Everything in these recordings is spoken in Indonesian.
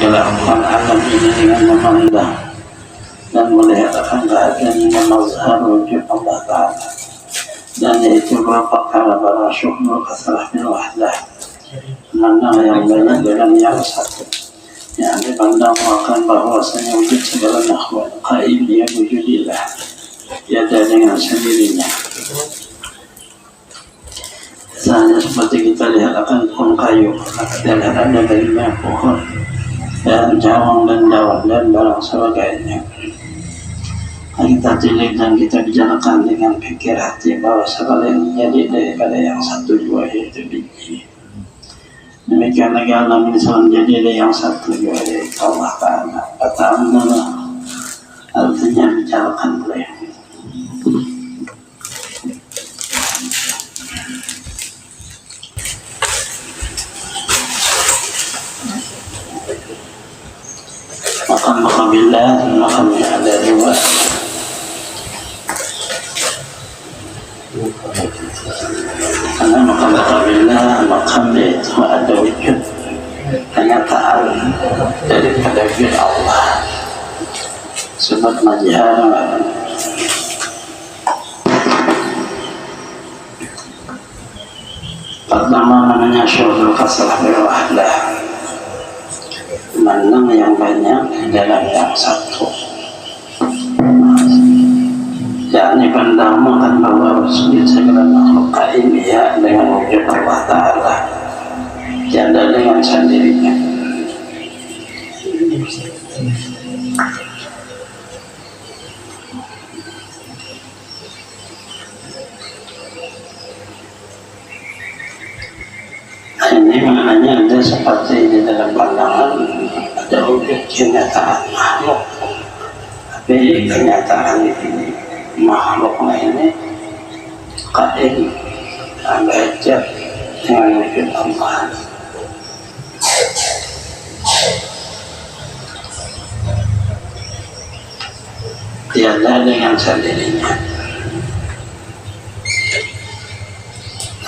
menjalankan alam ini dengan memandang dan melihat akan keadaan mazhar wujud Allah Ta'ala, dan yaitu berupa para syukur kasrah bil wahdah, memandang yang banyak dalam yang satu, yang dipandang akan bahwasanya wujud segala makhluk qaim dia wujudillah, tiada dengan sendirinya. Misalnya seperti kita lihat akan pohon kayu, kita lihat ada banyak pohon dan cawang dan daun dan barang sebagainya. Kita tilik dan kita bicarakan dengan pikir hati bahwa segala yang menjadi daripada yang satu jua yaitu biji. Demikian lagi alam ini selalu menjadi dari yang satu jua yaitu Allah Ta'ala. Ta'ala artinya bicarakan boleh. Makam billah, makamnya ada dua. Karena makam billah, makam itu ada wujud kenyataan daripada wujud Allah. Sebab majhar pertama namanya syuhudul kasrah bil wahdah, memandang yang banyak dalam yang satu. Yakni pandangan bahwa wujud segala makhluk qaim ya dengan wujud Allah Ta'ala, tiada dengan sendirinya. Ini maknanya ada seperti di dalam pandangan ada wujud kenyataan makhluk, tapi kenyataan ini makhluknya ini qaim belajar dengan wujud Allah. Tiada dengan sendirinya.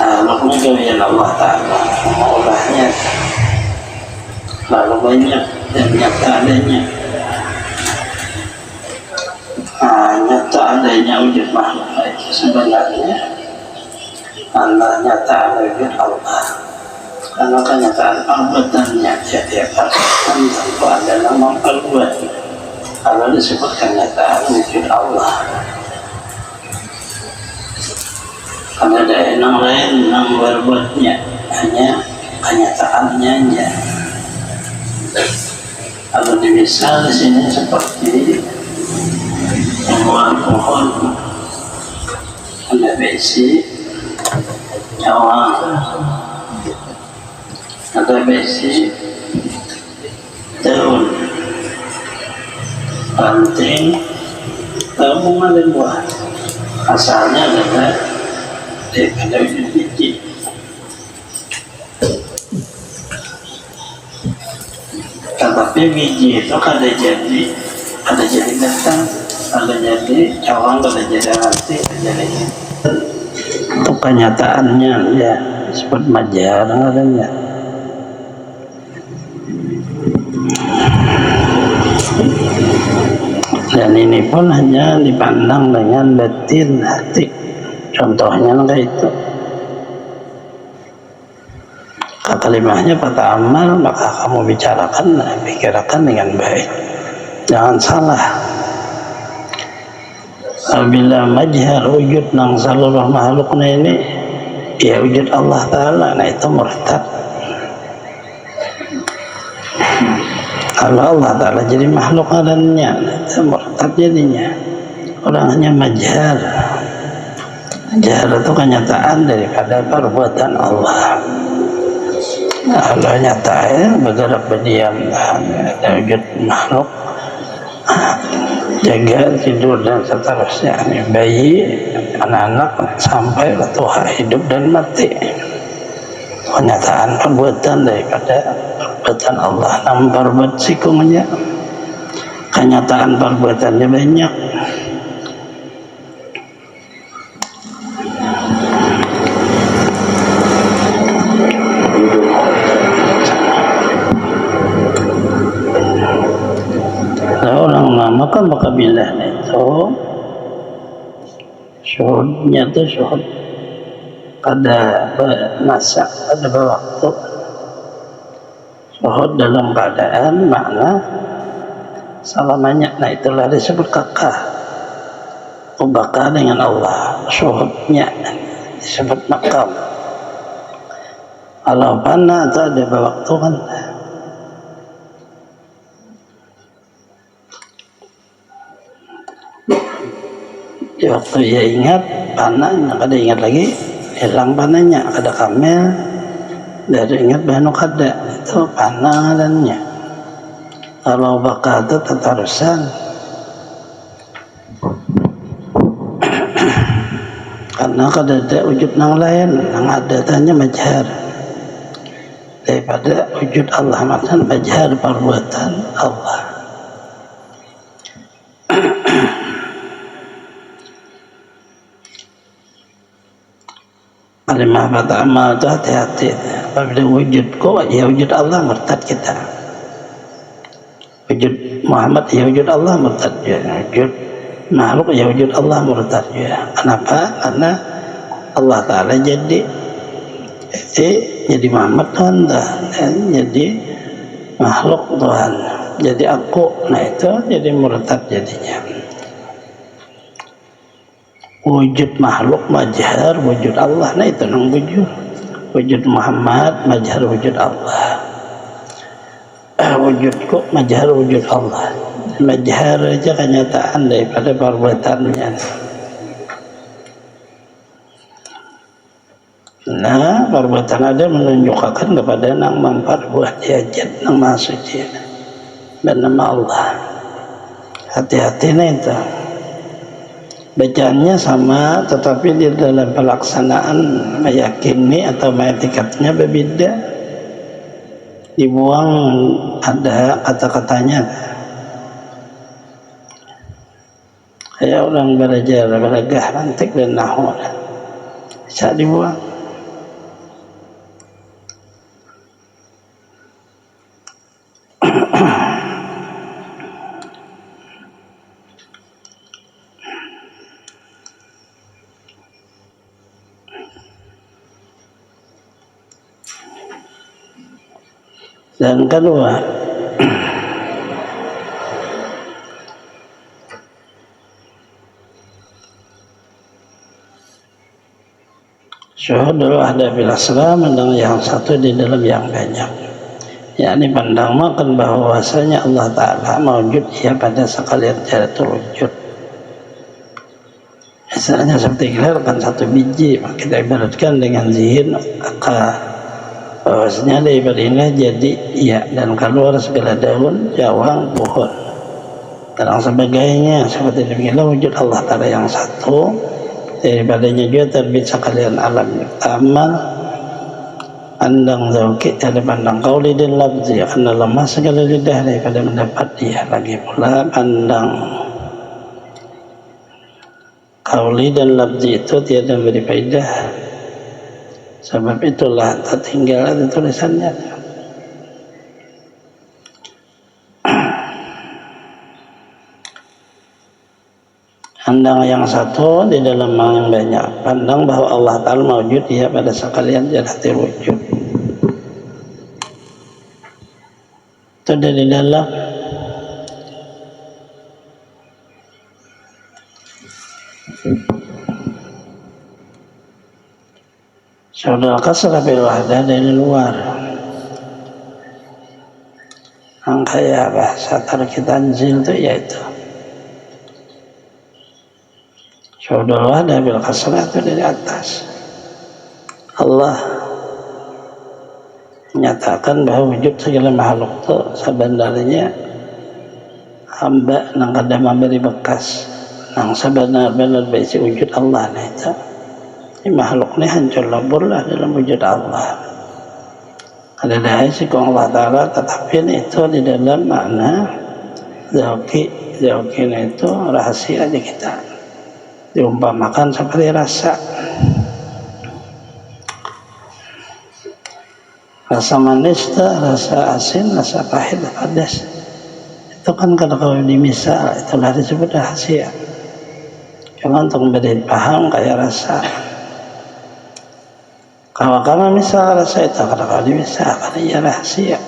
Makhluknya dari Allah Ta'ala, maulahnya lalu banyak dan nyata adanya. Nyata adanya wujud makhluk itu sebenarnya Allah nyata wujud Allah, karena kenyataan perbuatannya tiap perbuatan tentu ada nama perbuat. Kalau disebut kenyataan wujud Allah, karena ada yang lain yang berbuatnya, hanya kenyataannya aja. Kalau dimisal di sini seperti pohon, ada besi, cawang, ada besi, daun, ranting, bunga dan buah. Asalnya adalah daripada biji. Tetapi biji itu ada jadi batang, ada jadi cawang, ada jadi ranting, ada jadi itu kenyataannya ya disebut majhar adanya. Dan ini pun hanya dipandang dengan batin hati. Contohnya kayak itu. Kata limahnya pertama, maka kamu bicarakan, pikirkan dengan baik. Jangan salah. Apabila majhar wujud nang seluruh makhluknya ini ya wujud Allah Ta'ala, nah itu murtad. Kalau Allah Ta'ala jadi makhluk adanya, itu murtad jadinya. Orang hanya majhar. Majhar itu kenyataan daripada perbuatan Allah. Allah nyata ya, bergerak berdiam, ada wujud makhluk, jaga, tidur dan seterusnya, bayi, anak-anak sampai tua, hidup dan mati. Kenyataan perbuatan daripada perbuatan Allah. Namun perbuatan sikungnya, kenyataan perbuatannya banyak. maka bila itu syuhudnya itu syuhud pada masa, pada waktu, syuhud dalam keadaan makna selamanya. Nah itulah disebut kekal, bakal dengan Allah. Syuhudnya disebut makam. Kalau fana itu ada waktu kan. Di waktu ia ingat panah, kada ingat lagi, hilang panahnya, kada kamel, dari ingat banu kada, itu panah adanya. Kalau bakal itu tatarusan, karena kada ada wujud yang lain, yang ada tanya majhar daripada wujud Allah, maksudnya majhar perbuatan Allah. Kalimah kata amal itu hati-hati. Apabila wujud kok ya wujud Allah, murtad kita. Wujud Muhammad ya wujud Allah, murtad juga. Wujud makhluk ya wujud Allah, murtad juga. Kenapa? Karena Allah Ta'ala jadi Muhammad Tuhan, jadi makhluk Tuhan, jadi aku. Nah itu jadi murtad jadinya. Wujud makhluk majhar wujud Allah, nah itu nang wujud Muhammad majhar wujud Allah, wujudku majhar wujud Allah. Majhar aja kenyataan daripada perbuatannya. Nah perbuatan ada menunjukkan kepada nang memperbuat hajat nang maksudnya bernama Allah. Hati-hati nih itu. Bacaannya sama, tetapi di dalam pelaksanaan meyakini atau mengetikatnya berbeda. Dibuang ada kata-katanya. Kayak orang belajar balagah, mantik dan nahwu, bisa dibuang. Dan kedua, syuhudul wahda bil asra, pandang yang satu di dalam yang banyak, yakni pandang makan bahwasanya Allah Ta'ala mawujud ia pada sekalian jaratul wujud. Misalnya seperti gelar kan satu biji, kita ibaratkan dengan zihin akal, bahwasanya daripada ini jadi ya, dan keluar segala daun, jawang, pohon dan sebagainya. Seperti demikianlah wujud Allah Ta'ala yang satu, daripadanya juga terbit sekalian alam amal, pandang zauki, ada pandang kauli dan labzi, karena lemah segala lidah daripada mendapat dia. Lagi pula pandang kauli dan labzi itu tiada beri faedah. Sebab itulah tertinggal ada tulisannya. Pandang yang satu di dalam yang banyak, pandang bahwa Allah Ta'ala mawujud ia pada sekalian jaratul wujud. Itu dari dalam saudara kasar bil wahda dari luar. Yang kayak bahasa tarki tanzil itu yaitu saudara wahda bil kasar itu dari atas. Allah menyatakan bahwa wujud segala makhluk itu sebenarnya hamba nang kada memberi bekas, nang sebenar-benar berisi wujud Allah. Nah itu ini makhluk ini hancur lebur lah dalam wujud Allah. Ada dahai sikong Allah Ta'ala, tetapi itu di dalam makna zauki. Zauki itu rahasia aja kita, diumpamakan seperti rasa. Rasa manis, rasa asin, rasa pahit, pedas, Itu kan kalau dimisal itulah disebut rahasia. Cuma untuk memberi paham kayak rasa. Kalau kamu misal rasa itu kalau dimisal kan ya rahasia.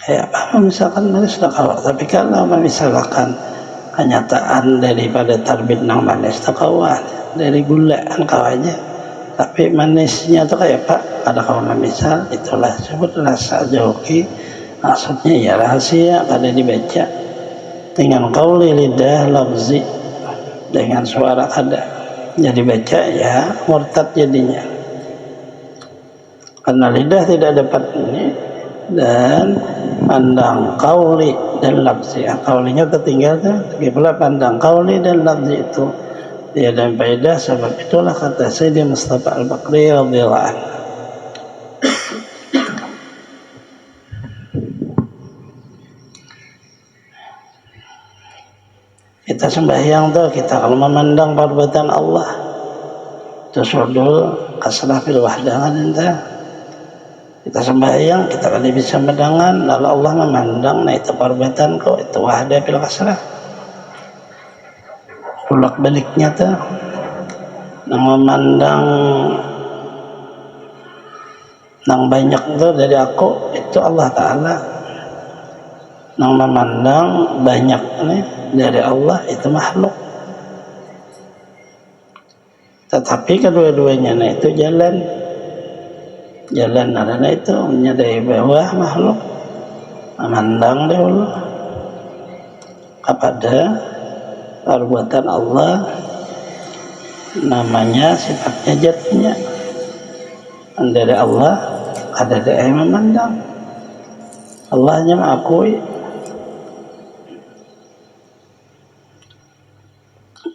Kayak apa misalkan manis sudah kalau, tapi kalau misalkan kenyataan daripada tarbit nang manis itu kawan dari gula kan kawannya, tapi manisnya tuh kayak pak ada kawan misal itulah disebut rasa joki. Maksudnya ya rahasia kada dibaca dengan qauli lidah lafzi, dengan suara kada jadi baca ya murtad jadinya karena lidah tidak dapat ini, dan pandang qauli dan lafzi, qaulinya tertinggal kan, pula pandang qauli dan lafzi itu dia dan faedah. Sebab itulah kata Sayyidi Mustafa Al-Bakri radhiyallahu anhu, kita sembahyang tuh kita kalau memandang perbuatan Allah tusudul kasrah fil wahdah entah kita sembahyang kita kan bisa mendangan lalu Allah memandang nah itu perbuatan kok itu wahdah fil kasrah bolak baliknya tuh yang memandang yang banyak tuh dari aku itu Allah Ta'ala, yang memandang banyak nih dari Allah itu makhluk. Tetapi kedua-duanya nah itu jalan karena itu dari bawah makhluk memandang dahulu kepada perbuatan Allah, namanya sifatnya jatnya dari Allah ada yang memandang, Allah hanya mengakui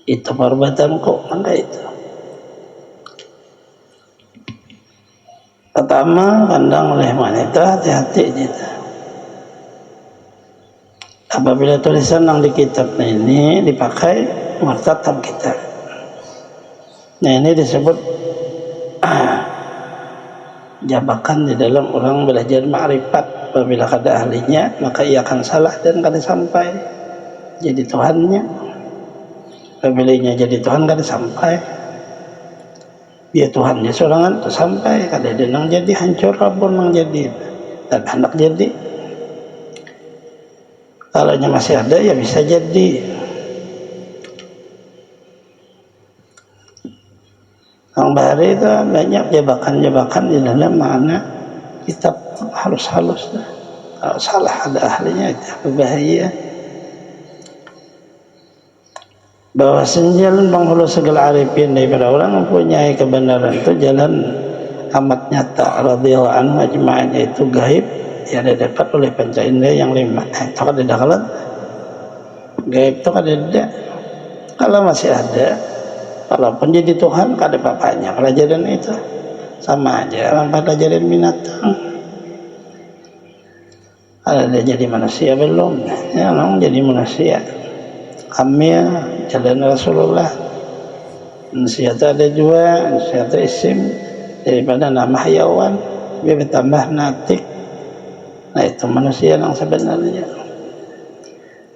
itu perbuatanku, maka itu pertama pandang oleh wanita hati-hati kita. Apabila tulisan yang di kitab ini dipakai murtad kita, nah ini disebut jabakan di dalam orang belajar ma'rifat. Apabila kada ahlinya maka ia akan salah dan kada sampai jadi Tuhannya. Apabila jadi Tuhan kada sampai, dia Tuhannya sorangan tu sampai kada ada nang jadi hancur rabun nang jadi dan hendak jadi. Kalau masih ada ya bisa jadi. Yang baru itu banyak jebakan-jebakan di dalam mana kitab halus-halus. Kalau salah ada ahlinya itu berbahaya. Bahwa jalan penghulu segala arifin daripada orang mempunyai kebenaran itu jalan amat nyata radhiyallahu anhu ajma'in, itu gaib yang didapat oleh panca indera yang 5. Itu kan ada kalau gaib itu kan ada. Kalau masih ada, walaupun jadi Tuhan kada apa-apanya pelajaran itu sama aja orang pelajaran binatang. Kalau dia jadi manusia belum, ya orang jadi manusia. Kamil jalan Rasulullah, nasihat ada juga, nasihat isim daripada nama hayawan dia bertambah natik. Nah itu manusia yang sebenarnya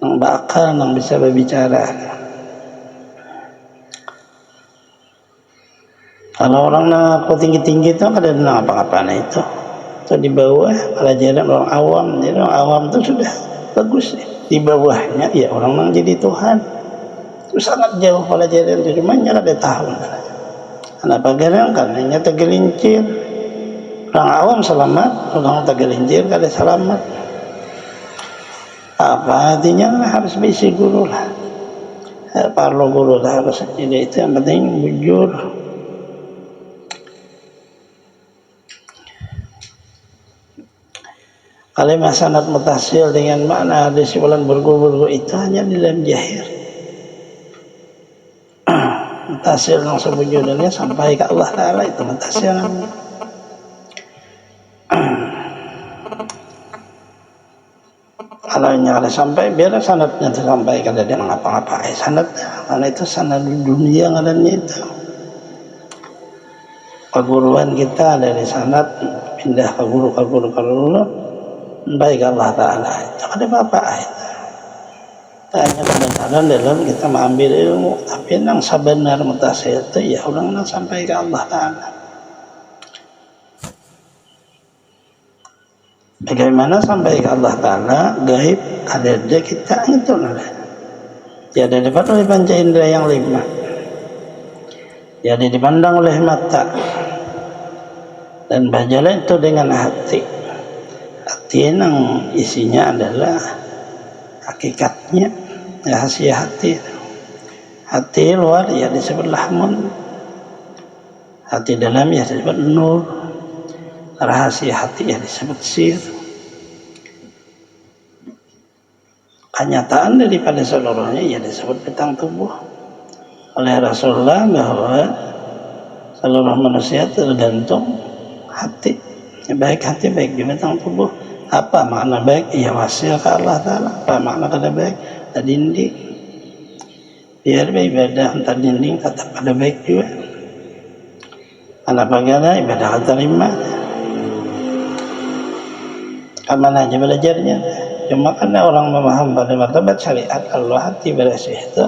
yang bakal yang bisa berbicara. Kalau orang aku tinggi-tinggi itu ada apa-apa nah itu di bawah pelajaran orang awam. Jadi orang awam itu sudah bagus. Di bawahnya ya orang yang jadi Tuhan itu sangat jauh pelajaran itu, cuma ada tahun. Kenapa kadang karena tergelincir. Orang awam selamat, orang tergelincir kada selamat. Apa artinya harus berisi guru lah. Perlu guru lah harus jadi itu yang penting jujur. Kalimah sanad mutasil dengan makna hadis bulan berguru itu hanya di dalam jahir. Mutasil yang sebujudnya sampai ke Allah Ta'ala itu mutasil namanya. Kalau nyala sampai biar sanadnya sampai kada dia ngapa-ngapain sanadnya, karena itu sanad dunia ngadanya itu. Keguruan kita dari sanad pindah ke guru baik Allah Ta'ala itu ada apa itu hanya kebenaran dalam kita mengambil ilmu, tapi yang sebenar mutasir itu ya orang yang sampai ke Allah Ta'ala. Bagaimana sampai ke Allah Ta'ala? Gaib ada di kita itu nada. Jadi dapat oleh panca indera yang 5. Jadi dipandang oleh mata dan berjalan itu dengan hati. Hati yang isinya adalah hakikatnya rahasia hati. Hati luar ya disebut lahmun, hati dalam ya disebut nur, rahasia hati ya disebut sir. Kenyataan daripada seluruhnya ya disebut bentang tubuh oleh Rasulullah bahwa seluruh manusia tergantung hati, baik hati baik di bentang tubuh. Apa makna baik? Ya wasil ke Allah Ta'ala. Apa makna kada baik? Tak dinding. Biar ibadah tak dinding tetap ada baik juga. Kenapa kada ibadah terima? Kemana aja belajarnya? Cuma karena orang memaham pada martabat syariat Allah hati bersih itu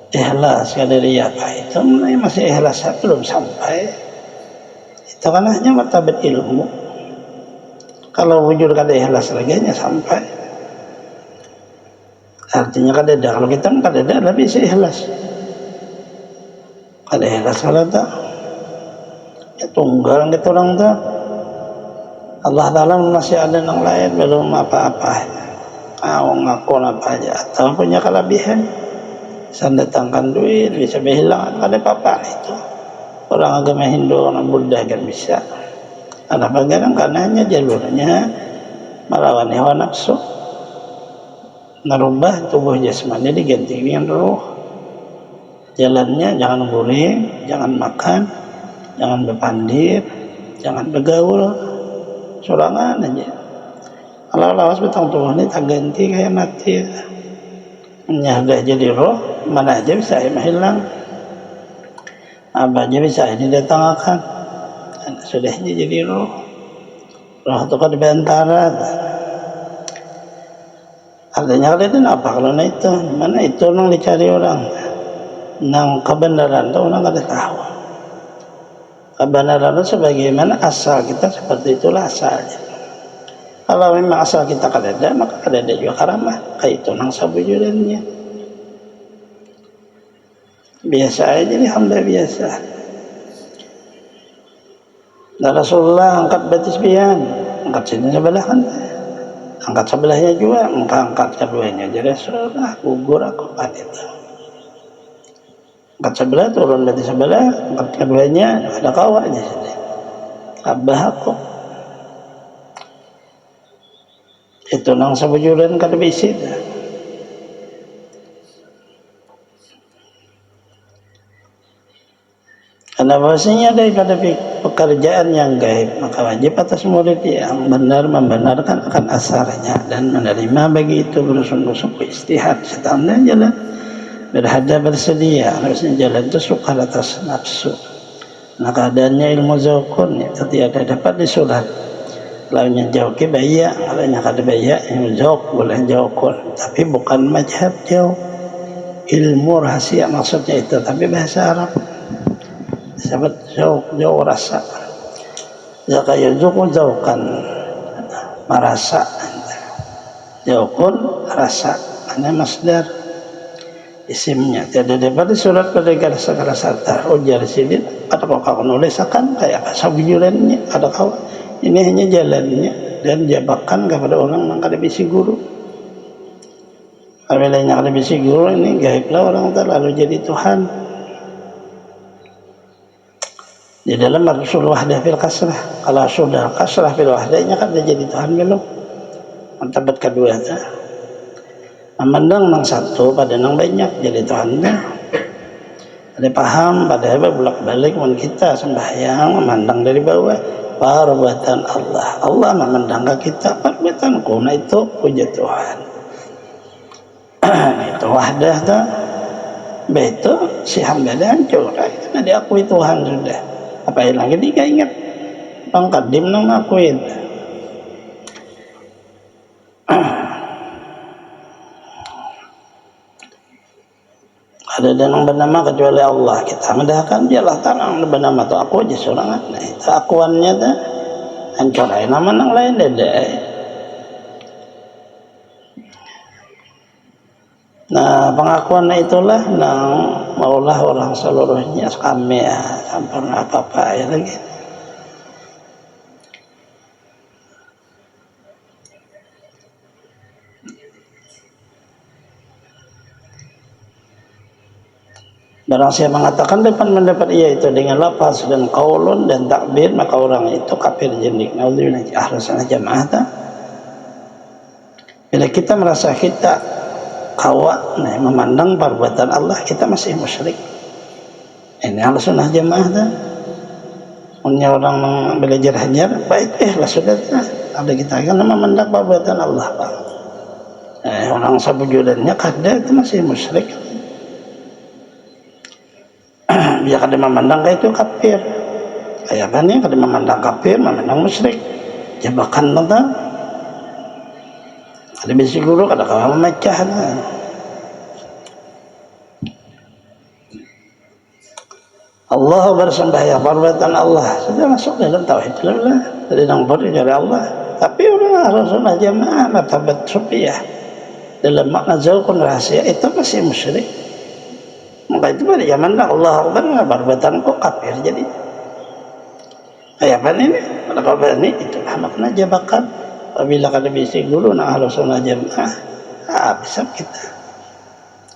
ikhlas dari apa itu masih ikhlas belum sampai. Itu kan hanya martabat ilmu. Kalau wujud kada ikhlas lagi sampai. Artinya kada ada. Kalau kita kada ada lebih ikhlas. Kada ikhlas kalau tak. Ya tunggal kita orang tu. Allah Ta'ala masih ada yang lain belum apa-apa. Kau ngaku apa aja. Atau punya kelebihan. Bisa datangkan duit, bisa berhilang. Kada apa-apa itu. Orang agama Hindu, orang Buddha kan bisa. Karena bagaimana karenanya jalurnya melawan hawa nafsu, merubah tubuh jasmani diganti dengan ruh. Jalannya jangan guling, jangan makan, jangan berpandir, jangan bergaul, sorangan aja. Kalau lawas betang tubuh ini tak ganti kayak mati. Menyadah jadi roh, mana aja bisa hilang, apa aja bisa didatangkan. Sudahnya jadi roh itu kan diantara artinya kalian apa kalau itu mana itu yang dicari orang nang kebenaran itu orang kada tahu kebenaran itu sebagaimana asal kita seperti itulah asalnya. Kalau memang asal kita kada ada maka kada ada juga karamah kayak itu nang sabujurannya biasa aja jadi hamba biasa. Dan Rasulullah angkat batis pian, angkat sini sebelah kan, angkat sebelahnya juga, angkat keduanya. Jadi Rasulullah gugur aku kan itu. Angkat sebelah turun batis sebelah, angkat keduanya ada kawannya sini. Abah aku. Itu nang sabujuran kada bisi. Karena bahasanya daripada pekerjaan yang gaib maka wajib atas murid yang benar membenarkan akan asarnya dan menerima bagi itu bersungguh-sungguh istihad setanda jalan berhadap bersedia harusnya jalan itu suka atas nafsu. Nah keadaannya ilmu zaukun itu tidak dapat disulat. Launya jauh ke bayak, launya kada bayak ilmu zauk boleh zaukun tapi bukan mazhab jauh ilmu rahasia maksudnya itu tapi bahasa Arab. Sahabat jauh rasa jaka yazuku jauhkan merasa jauh pun rasa hanya masdar isimnya tidak dapat disurat pada segala sarta ujar sini ada kau nulisakan kayak sabujurannya ada kau ini hanya jalannya dan jabakan kepada orang yang kada bisi guru apabila yang kada bisi guru ini gaiblah orang terlalu jadi Tuhan. Di dalam Rasul wahdah fil kasrah. Kalau sudah kasrah fil wahdahnya kan dia jadi Tuhan belum. Martabat kedua itu. Memandang nang satu pada nang banyak jadi Tuhannya. Ada paham pada bolak-balik mun kita sembahyang memandang dari bawah perbuatan Allah. Allah memandang ke kita perbuatan kuna itu puja Tuhan. Itu wahdah tu. Beto si hamba dan curah karena diakui Tuhan sudah. Apa yang lagi dia ingat pangkadim nang ngakuin ada yang bernama kecuali Allah. Kita mendahkan dialah tanang bernama tu aku aja sorangan. Nah, itu akuannya dah hancur aja nama nang lain dede. Nah, pengakuan itulah nang maulah orang seluruhnya kami ya, sampai apa-apa ya lagi. Barang siapa mengatakan dapat mendapat ia itu dengan lafaz dan qaulun dan takbir, maka orang itu kafir jindik. Naudzubillah ahlussunnah jamaah. Bila kita merasa kita kawa memandang perbuatan Allah, kita masih musyrik. Ini ahlussunnah jamaah dah. Punya orang belajar hajar baik lah sudah ada kita kan memandang perbuatan Allah bang. Orang sabujudannya kada itu masih musyrik. Dia kada memandang itu kafir. Kayak kan ya kada memandang kafir, memandang musyrik. Jabakan nata. Ada bisi guru kada kawan memecah nah. Allah bersembahyang perbuatan Allah sudah masuk dalam tauhid Allah. Dari nang dari Allah. Tapi orang ahlussunnah jamaah martabat sufiyah dalam makna zauqun rahasia itu masih musyrik. Maka itu pada zaman Allah Akbar perbuatan kok kafir jadi. Kayak apa ini? Pada kabar ini itulah makna jabakan. Apabila kada bisi guru nang ahlussunnah jamaah, bisa kita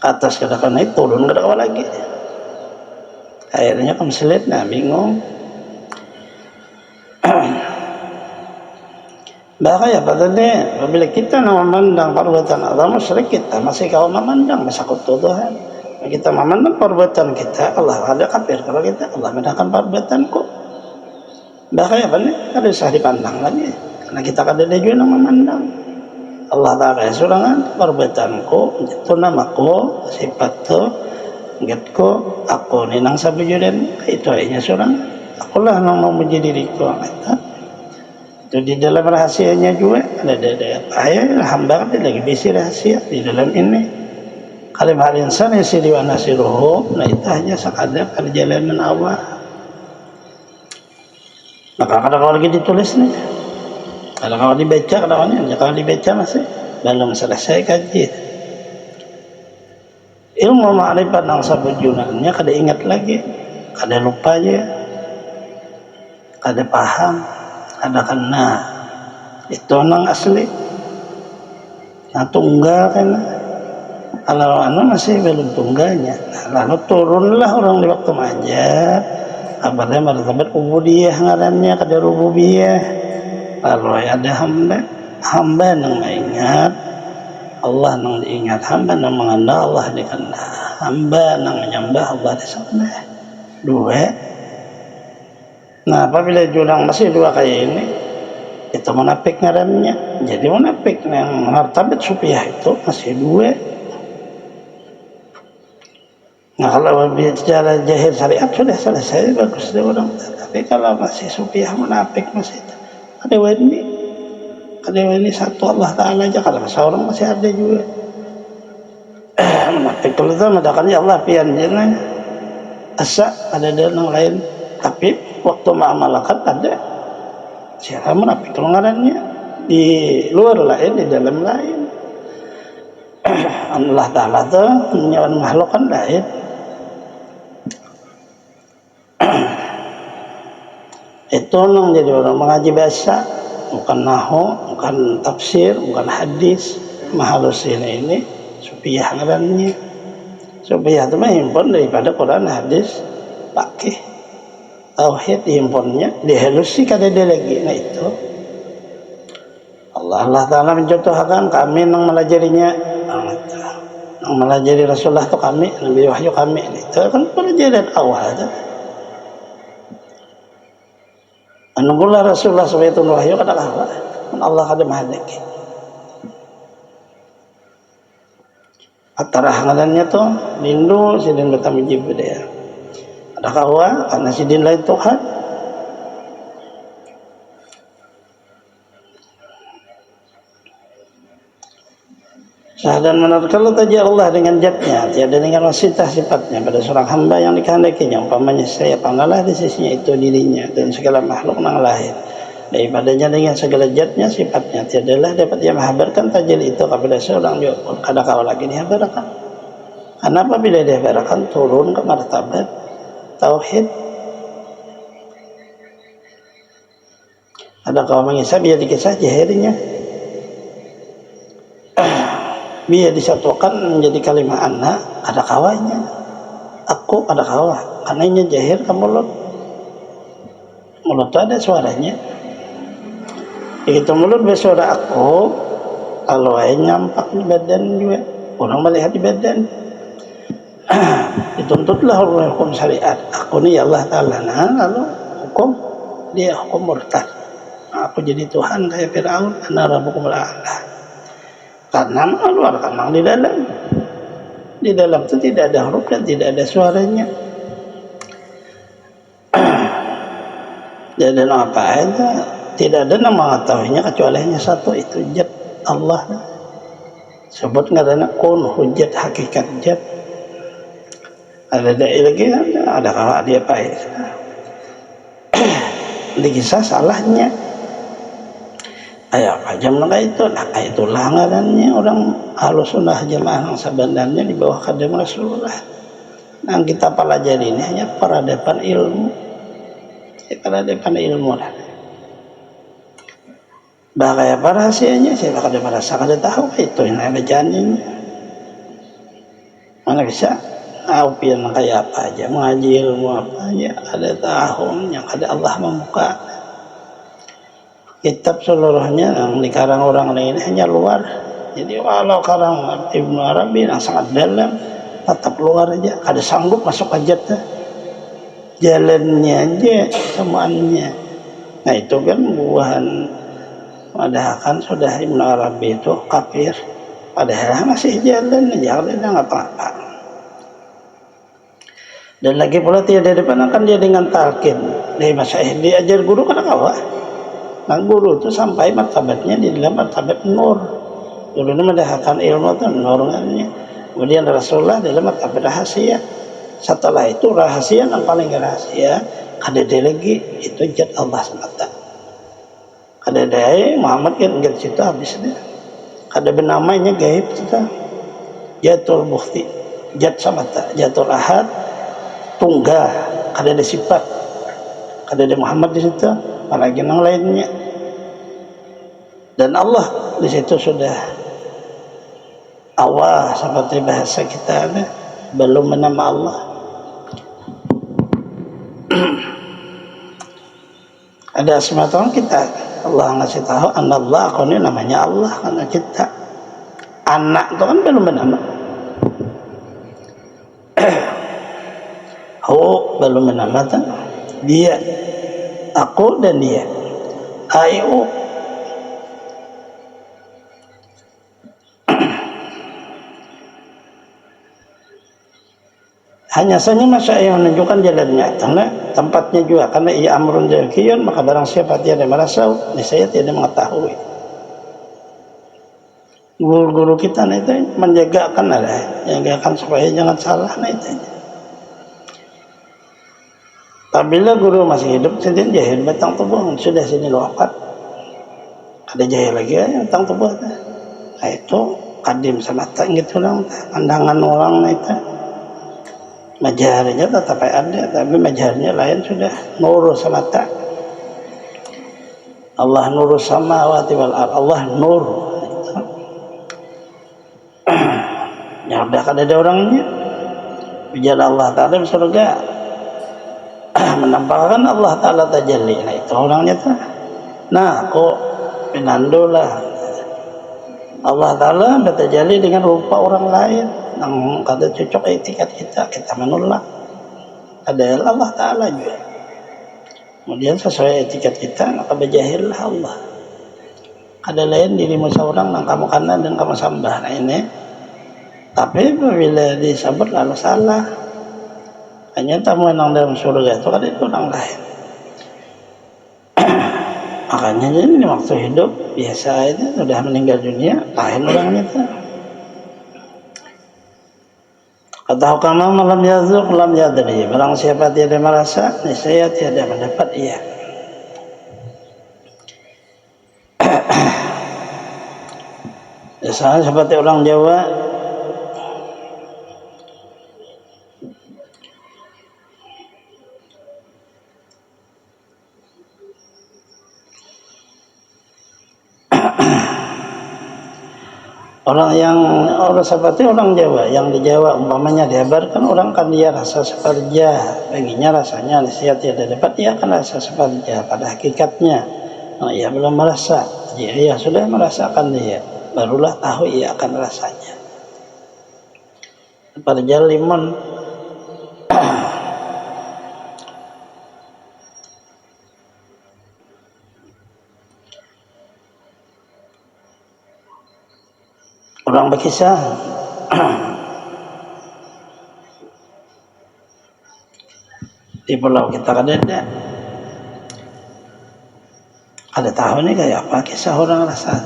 atas katakan itu turun kada kawa lagi. Akhirnya kemselit nah bingung. Bahaya padanya apabila kita memandang perbuatan Allah musyrik kita masih kau memandang masakut Tuhan. Kita memandang perbuatan kita Allah ada kafir kalau kita Allah memandang perbuatanku. Bahaya benar kada usah dipandang lagi karena kita kada ada juga memandang Allah Taala surangan perbuatanku itu namaku sifatku ngetku aku ni nang sabujudan itu aja surang akulah nang mau menjadi diriku itu di dalam rahasianya juga ada ayat hamba ada lagi bisi rahasia di dalam ini. Kalau hal insan yang siri wa nasiruhu, nah itu hanya sekadar perjalanan awal. Maka kalau lagi ditulis nih, kalau dibaca, kalau dibaca masih belum selesai kaji. Ilmu ma'rifat nang sabujunannya kada ingat lagi, kada lupa aja, kada paham, kada kena. Itu nang asli, nah tunggal kan. Kalau masih belum tunggalnya, nah, lalu turunlah orang di waktu majar, kabarnya martabat ubudiyah ngarannya kada rububiyah. Lalu ada hamba nang mengingat Allah nang diingat, hamba nang mengandal Allah dikena, hamba nang menyembah Allah disembah. Dua. Nah apabila jurang masih dua kayak ini, itu munafik ngarannya. Jadi munafik yang martabat sufiyah itu masih dua. Nah kalau bicara jahil syariat sudah selesai bagus dia orang. Tapi kalau masih sufiyah munafik masih ada ini satu Allah Taala aja kalau seorang masih ada juga. Munafik kalau itu madakannya Allah pian jeneng asa ada yang lain tapi waktu ma'amalakat ada siapa munafik kalau ngarannya di luar lain di dalam lain. Allah Taala itu menyawan makhluk kan lain. Itu nang jadi orang mengaji bahasa bukan nahwu, bukan tafsir, bukan hadis, mahalus ini sufiyah ngarannya. Sufiyah itu mah himpun daripada Quran, hadis, fikih, tauhid himpunnya dihalusi kada ada lagi. Nah itu Allah Taala mencontohkan kami nang melajarinya, nang melajari Rasulullah itu kami, Nabi wahyu kami. Itu kan pelajaran awal tu. Anunggulah Rasulullah SAW wahyu kada kalah Allah kada mahadaki antara hangalannya tu lindu sidin bertamjib dia ada kawa karena sidin lain Tuhan Dan menurut kalau taja Allah dengan zatnya, tiada dengan wasitah sifatnya pada seorang hamba yang dikehendakinya, umpamanya saya pangalah di sisinya itu dirinya dan segala makhluk yang lain daripadanya dengan segala zatnya sifatnya, tiadalah dapat dia menghabarkan tajalli itu kepada seorang juga pun kada kau lagi dihabarkan. Karena apabila dihabarkan turun ke martabat tauhid. Ada kau mengisah biar dikisah jahirnya biar disatukan menjadi kalimat anak, ada kawannya aku ada kawan karena ini jahir ke mulut ada suaranya begitu mulut bersuara aku kalau nyampak di badan juga orang melihat di badan dituntutlah oleh hukum syariat aku ni Allah Ta'ala nah lalu hukum dia hukum murtad aku jadi Tuhan kayak Fir'aun ana rabbukum al-a'la karena mengeluarkan mang di dalam itu tidak ada huruf dan tidak ada suaranya. Dan apa aja tidak ada nama mengetahuinya kecuali hanya satu itu zat Allah. Sebut ngarana kun hujat hakikat zat. Ada lagi ada kalau dia baik. Di kisah salahnya. Ayah jam itu, nah itulah ngarannya orang Ahlus Sunnah Jamaah yang sebenarnya di bawah kadem Rasulullah. Yang kita pelajari ini hanya peradaban ilmu, peradaban ilmu. Bahaya apa rahasianya? Saya kada merasa kada tahu itu yang ada janin. Mana bisa? Pian kayak apa aja, mengaji ilmu apa aja, ada tahun yang ada Allah membuka. Kitab seluruhnya yang dikarang orang lain hanya luar. Jadi walau karang Ibnu Arabi yang sangat dalam, tetap luar aja. Ada sanggup masuk hajatnya. Jalannya aja semuanya. Nah itu kan buahan. Padahal kan sudah Ibnu Arabi itu kafir. Padahal masih jalan nggak apa-apa. Dan lagi pula tiada depan akan dia dengan talqin. Dari masyayikh diajar guru kan kawah. Nah guru itu sampai martabatnya di dalam martabat nur. Dulu ini mendahkan ilmu itu nurnya. Kemudian Rasulullah dalam martabat rahasia. Setelah itu rahasia yang paling rahasia kada lagi itu zat Allah semata. Kada daya Muhammad kan enggak situ habis dia. Kada benamanya gaib kita. Jatul bukti, zat semata, jatul ahad, tunggal, kada ada sifat. Kada ada Muhammad di situ, apalagi yang lainnya. Dan Allah di situ sudah awal seperti bahasa kita ada belum menama Allah. Ada semacam kita Allah ngasih tahu Allah aku ini namanya Allah karena kita anak itu kan belum menama. Belum menama kan? Dia, aku dan dia. Ayu. Hanya saja masyayikh menunjukkan jalannya karena tempatnya juga karena ia amrun zakiyun maka barang siapa tiada merasa saya tidak mengetahui. Guru-guru kita itu menjagakan menjagakan supaya jangan salah itu. Apabila guru masih hidup sedang jahil batang tubuh sudah sini wafat. Ada jahil lagi batang tubuh. Nah itu kadim semata gitu lang pandangan orang itu. Majarnya tetap ada, tapi majarnya lain sudah nur semata. Allah nur samawati wal ardh. Allah nur. Ya udah kan ada orangnya. Bicara Allah Ta'ala di surga menampakkan Allah Ta'ala tajalli. Nah itu orangnya tuh. Nah kok pinandolah Allah Ta'ala bertajalli dengan rupa orang lain yang kada cocok etikat kita menolak. Ada Allah Ta'ala juga. Kemudian sesuai etikat kita maka berjahillah Allah. Ada lain dirimu seorang yang kamu kanan dan kamu sembah. Nah ini tapi bila disebut lalu salah. Hanya tamu yang dalam surga itu kan itu orang lain. Makanya ini waktu hidup biasa itu sudah meninggal dunia lain orangnya itu. Tahu kamu malam yazuk lam yadri. Barang siapa tiada merasa, niscaya tiada mendapat ia. Sama seperti orang Jawa, orang seperti orang Jawa yang di Jawa umpamanya dihabarkan orang kan dia rasa separja, baginya rasanya niscaya tiada dapat, ia akan rasa separja pada hakikatnya. Ia belum merasa, jika ia sudah merasakan dia, barulah tahu ia akan rasanya. Separja limon orang berkisah di pulau kita kan ada tahu nih kayak apa kisah orang rasa.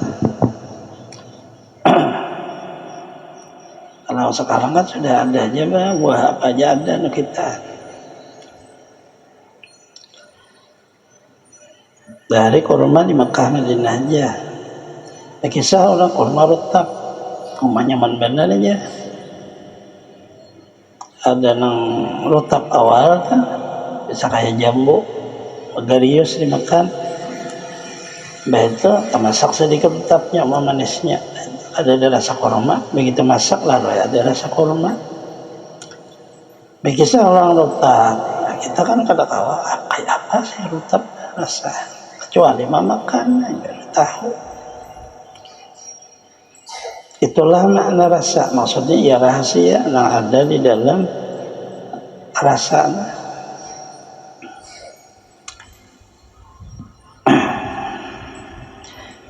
Kalau sekarang kan sudah ada aja buah apa aja ada nih kita. Dari kurma di Mekah Madinah aja. Kisah orang kurma rutab, rumahnya benar aja. Ada nang rutab awal kan, bisa kayak jambu, garius dimakan. Itu termasak sedikit rutabnya, mau manisnya. Ada rasa kurma, begitu masak lalu ada rasa kurma. Kisah orang rutab, nah, kita kan kadang kalah kayak apa sih rutab rasa, kecuali mamakan baru tahu. Itulah makna rasa, maksudnya ya rahasia yang ada di dalam rasa.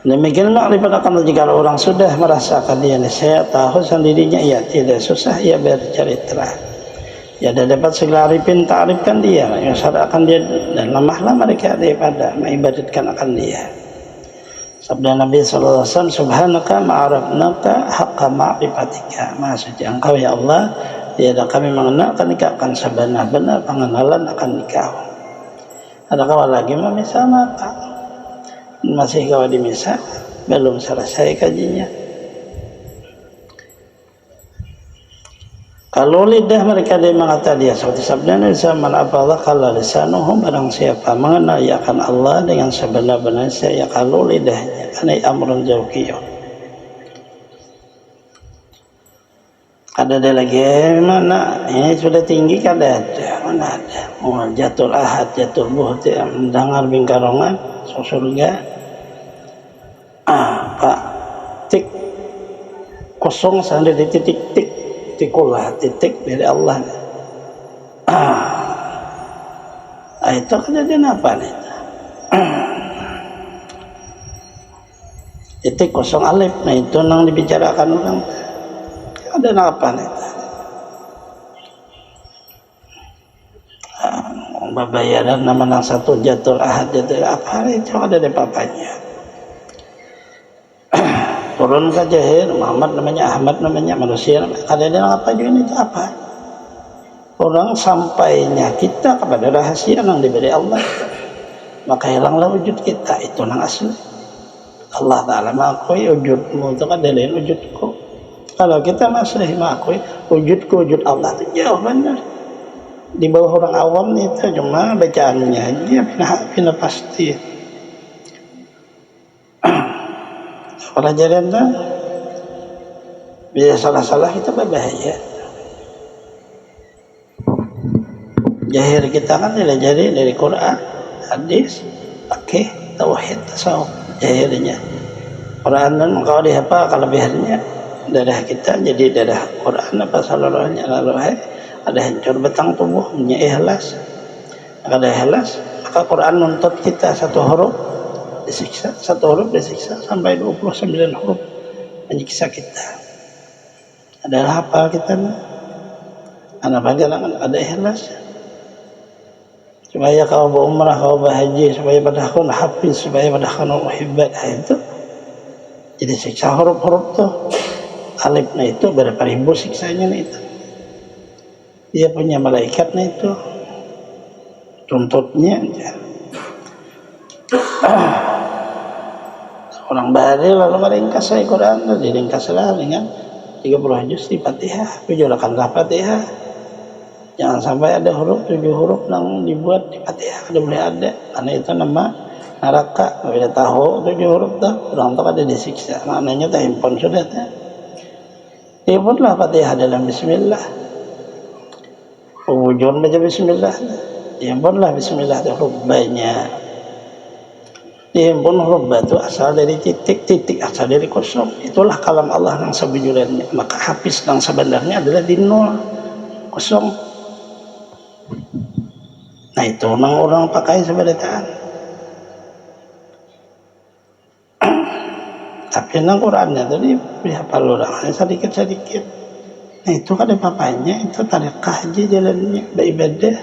Demikian makrifat akan jika orang sudah merasakan dia, saya tahu sendirinya ia tidak susah ia bercerita. Ya ada dapat segala arifin ta'rifkan dia, yang syara'kan dia dan lemahlah mereka daripada mengibadatkan akan dia. Sabda Nabi sallallahu alaihi wasallam, subhanaka ma'arafnaka haqqa ma'rifatika. Maha suci engkau ya Allah, tiada kami mengenalkan engkau akan sebenar-benar pengenalan akan engkau. Ada kawan lagi memisah maka masih kawan di misa, belum selesai kajinya. Kalau lidah mereka dia mengata dia seperti sabda Nabi zaman apa kalau lisanuhum, barang siapa mengenal ya akan Allah dengan sebenar-benar saya kalau lidahnya karena amrun jauhiyun. Ada lagi mana ini sudah tinggi kada ada, mana ada mau jatul ahad jatul buhti mendengar bingkarongan surga. Pak tik kosong sampai di titik tik tikulah titik dari Allah. Itu kejadian apa nih? Titik kosong alif, nah itu yang dibicarakan orang. Ada apa nih? Babayaran nama yang satu jatuh ahad jatuh apa itu ada di papanya. Turun ke Jahir, Muhammad namanya, Ahmad namanya, manusia ada apa juga itu apa? Orang sampainya kita kepada rahasia yang diberi Allah, maka hilanglah wujud kita, itu yang asli. Allah Ta'ala mengakui wujudmu itu kan dari wujudku. Kalau kita masih mengakui wujudku, wujud Allah itu jauh benar. Di bawah orang awam itu cuma bacaannya aja pindah pasti. Pelajaran dah, bila salah-salah kita berbahaya. Jahir kita kan dilajari dari Quran, hadis, fikih, tauhid, tasawuf. Jahirnya Quran dan kalau dihafal kelebihannya darah kita jadi darah Quran apa salurannya lalu ada hancur batang tubuh punya ikhlas. Ada ikhlas maka Quran nuntut kita satu huruf disiksa, satu huruf disiksa sampai 29 huruf menyiksa kita. Adalah hafal kita anak panjangan ada ikhlas supaya kau berumrah, kau berhaji, supaya pada kau hafiz, supaya pada kau muhibbat. Itu jadi siksa huruf-huruf tuh alifnya itu berapa ribu siksanya itu. Dia punya malaikatnya itu, tuntutnya aja. Orang bahari lalu meringkas saya Quran, diringkas lah dengan 30 juz di Fatihah, 7 rakaat Fatihah. Jangan sampai ada 7 huruf yang dibuat di Fatihah, tidak boleh ada, karena itu nama neraka. Bila tahu 7 huruf dah, orang tak ada disiksa. Maknanya tak himpun sudah. Himpun lah Fatihah dalam Bismillah. Wujud baca Bismillah. Himpun lah Bismillah itu huruf banyak. Himpun huruf itu asal dari titik, asal dari kosong. Itulah kalam Allah yang sebenarnya. Maka hafiz yang sebenarnya adalah di nol, kosong. Nah itu orang pakai sebenarnya. Tapi nang Qurannya tadi hafal orang sedikit. Nah itu kan ada papanya, itu tarekah aja jalannya, beribadah.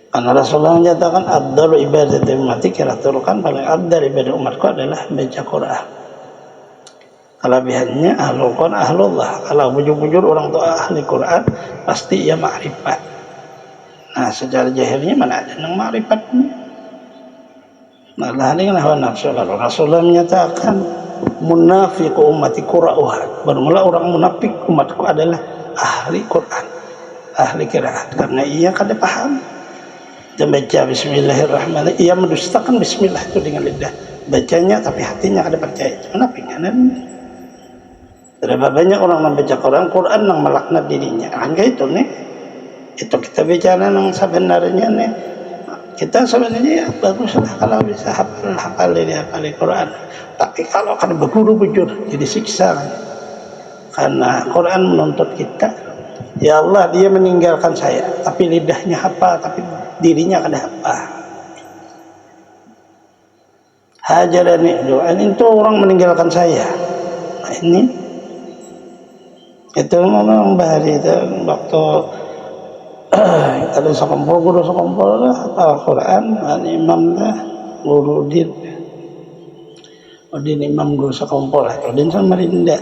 Karena Rasulullah menyatakan abdul ibadah ummati, kira-kira paling abdul ibadah umatku adalah baca Quran. Kelebihannya ahlul Quran ahlullah. Kalau bujur-bujur orang tua ahli Quran pasti ia ma'rifat. Nah secara jahilnya mana ada yang ma'rifatnya. Malah ini kan hawa nafsu. Kalau Rasulullah menyatakan munafiq ummati qura'uha, bermula orang munafik umatku adalah ahli Quran, ahli qiraat, karena ia kada paham. Dia baca Bismillahirrahmanirrahim, ia mendustakan Bismillah itu dengan lidah bacanya, tapi hatinya kada percaya. Itu munafik kan? Berapa banyak orang membaca Quran yang melaknat dirinya. Angka itu nih, itu kita bicara yang sebenarnya nih. Kita sebenarnya baguslah kalau bisa hafal Quran. Tapi kalau kan berguru bujur jadi siksa. Karena Quran menuntut kita, ya Allah dia meninggalkan saya, tapi lidahnya hafal, tapi dirinya kada hafal. Hajarani doa itu orang meninggalkan saya. Nah, ini itu memang bahari itu waktu ada guru sekompol lah Al-Quran, imam lah guru Udin imam guru sekompol lah Udin sama Rinda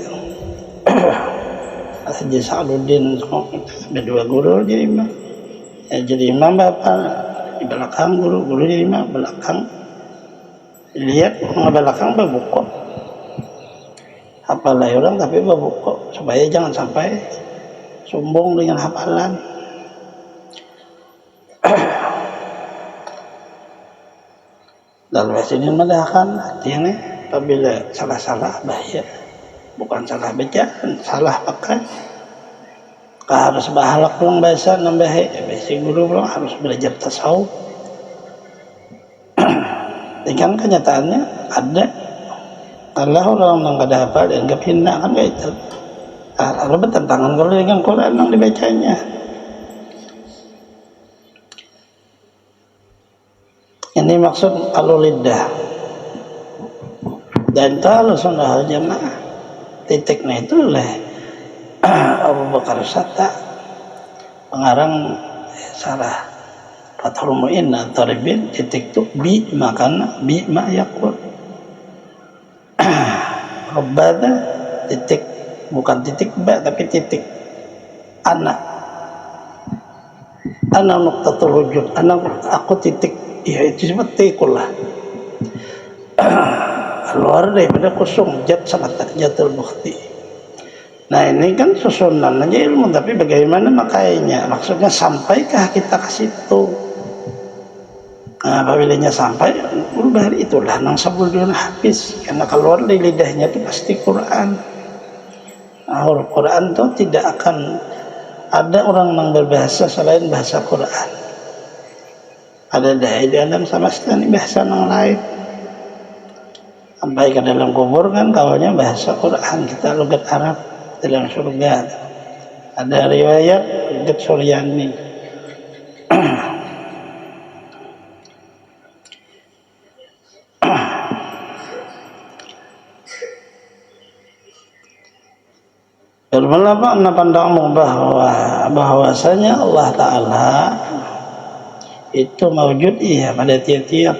Haji Sa'adudin, ada 2 guru jadi imam. Jadi imam bapak di belakang, guru jadi imam belakang. Lihat belakang berbuku, hafallah orang tapi berbuku supaya jangan sampai sombong dengan hafalan. Dan Presiden medahkan hatinya apabila salah-salah bahaya, bukan salah baca, salah pakai. Harus bahalak pulang bahasa nambah basic guru pulang harus belajar tasawuf. Dengan kenyataannya ada Allah orang yang kada hafal dianggap hina kan itu. Lalu bertentangan kalau dengan Quran yang dibacanya. Ini maksud alulidah. Dan kalau sunnah jamaah titiknya itu oleh Abu Bakar Satta, pengarang salah Fathul Mu'in Taribin titik tu bi makana bi ma yakul Rabbana titik, bukan titik ba tapi titik anak nuktatul wujud, aku titik, ya itu seperti ikulah luar daripada kosong jat sangat jatul bukti. Nah ini kan susunan aja ilmu, tapi bagaimana makainya, maksudnya sampaikah kita ke situ. Nah apabila sampai berubah, itulah nang sabudun habis, karena keluar dari lidahnya itu pasti Quran. Nah, Quran itu tidak akan ada orang yang berbahasa selain bahasa Quran. Ada dai di alam sama sekali bahasa yang lain. Sampai ke dalam kubur kan kawannya bahasa Quran, kita logat Arab dalam surga. Ada riwayat logat Suryani. Bermula pandangmu bahwasanya Allah Ta'ala itu mawujud iya pada tiap-tiap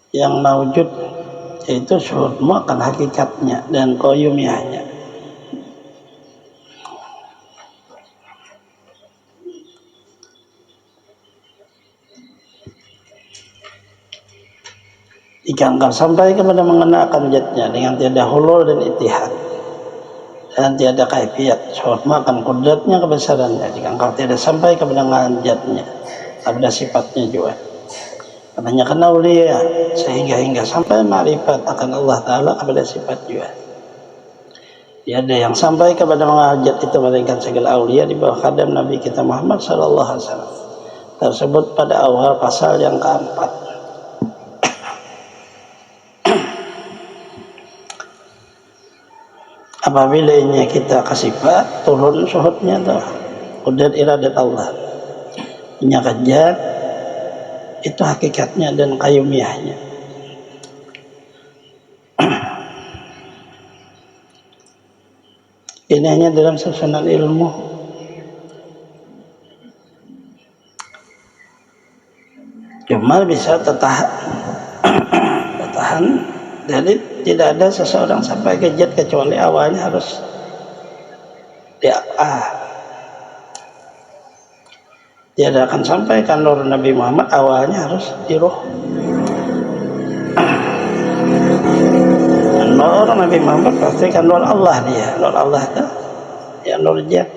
yang mawujud, Itu syuhudmu akan hakikatnya dan qayyumiyahnya. Jika engkau sampai kepada mengenalkan zatnya dengan tiada hulul dan itihad dan tiada kaifiat, syuhudmu akan kudratnya kebesarannya. Jika engkau tidak sampai kepada mengenal zatnya, kepada sifatnya juga. Kebanyakan aulia sehingga sampai ma'rifat akan Allah Ta'ala kepada sifat juga. Tiada yang sampai kepada mengenal zat itu melainkan segala aulia di bawah khadam Nabi kita Muhammad sallallahu alaihi wasallam. Tersebut pada awal pasal yang keempat. Apabila ini kita kasih sifat, turun syuhudnya tuh qudrat iradat Allah. Menyakat zat itu hakikatnya dan qayyumiyahnya. Ini hanya dalam susunan ilmu. Cuma bisa tertahan. Jadi tidak ada seseorang sampai ke zat kecuali awalnya harus Tiada akan sampai kan nur Nabi Muhammad awalnya harus di ruh. Nur Nabi Muhammad pasti kan nur Allah dia. Nur Allah itu ya nur zat.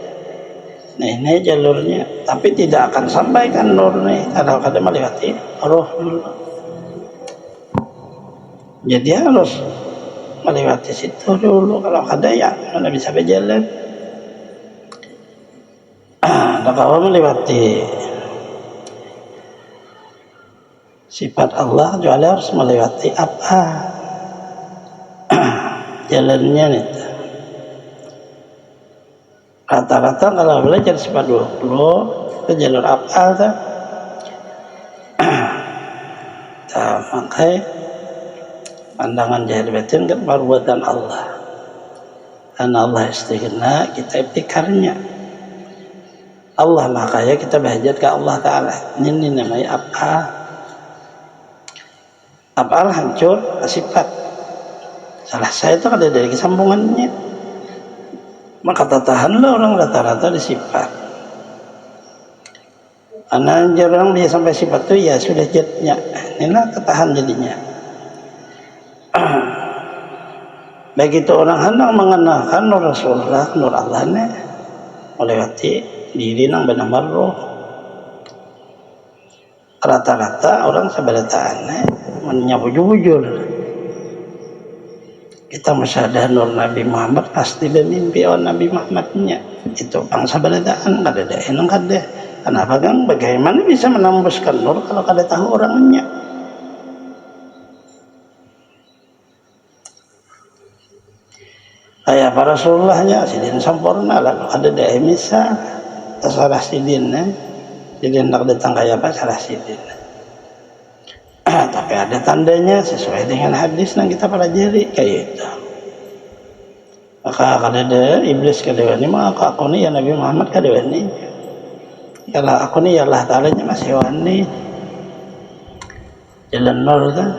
Nah ini jalurnya. Tapi tidak akan sampai kan nur nih kadang-kadang melewati ruh dulu. Jadi harus melewati situ dulu. Kalau ada ya mana bisa berjalan. Kalau melewati sifat Allah juga harus melewati apa jalannya itu. Rata-rata kalau belajar sifat 20 itu jalur apa tuh? Makanya pandangan jahil batin kan perbuatan Allah. Karena Allah istighna, kita ibtikarnya. Allah makanya kita berhajat ke Allah Ta'ala. Ini namanya apa? Apa hancur sifat. Salah saya itu ada dari kesambungannya. Maka tahanlah orang rata-rata di sifat. Karena jarang dia sampai sifat itu ya sudah jatnya. Inilah ketahan jadinya. Begitu orang hendak mengenalkan nur Rasulullah, nur Allah ini melewati diri nang benar roh. Rata-rata orang sebenarnya menyabujur. Kita masadah nur Nabi Muhammad pasti bermimpi orang Nabi Muhammadnya. Itu bangsa beradaan kada ada enang kada. Kenapa kan? Bagaimana bisa menembuskan nur kalau kada tahu orangnya? Kayak para Rasulullahnya sidin sempurna lalu ada dah misal terserah sidin sidin nak datang kayak apa salah sidin. Tapi ada tandanya sesuai dengan hadis yang kita pelajari kayak itu. Maka kada ada iblis kada wani maka aku ni ya Nabi Muhammad kada wani. Kalau aku ni ya Allah Ta'ala nya masih wani. Jalan nur kan.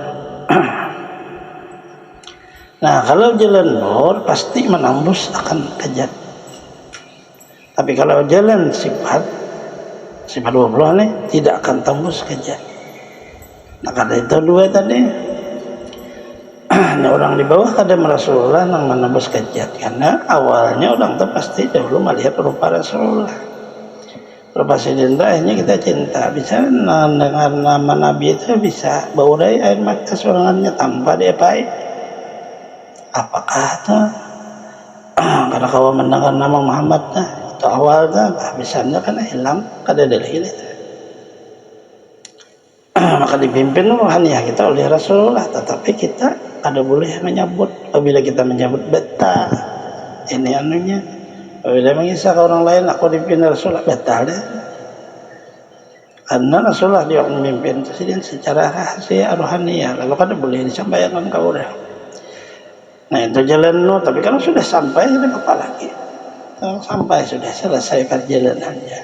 Nah kalau jalan nur pasti menembus akan kejat. Tapi kalau jalan sifat 20 ini tidak akan tembus kejat. Nah kada itu dua tadi. Nah orang di bawah kada Rasulullah yang menembus kejat. Karena awalnya orang itu pasti dahulu melihat rupa Rasulullah. Rupa sidin akhirnya kita cinta. Bisa dengar nama Nabi itu bisa baurai air mata sorangannya tanpa dia baik. Apakah itu karena kau mendengar nama Muhammad itu awalnya habisnya kan hilang kada ada lagi maka dipimpin rohaniah kita oleh Rasulullah tetapi kita ada boleh menyebut apabila kita menyebut beta ini anunya apabila mengisah ke orang lain aku dipimpin Rasulullah beta deh karena Rasulullah dia memimpin secara rahasia rohaniah lalu kada boleh disampaikan ke orang. Nah itu jalan nur, tapi kalau sudah sampai sudah apa lagi? Sampai sudah selesai perjalanannya.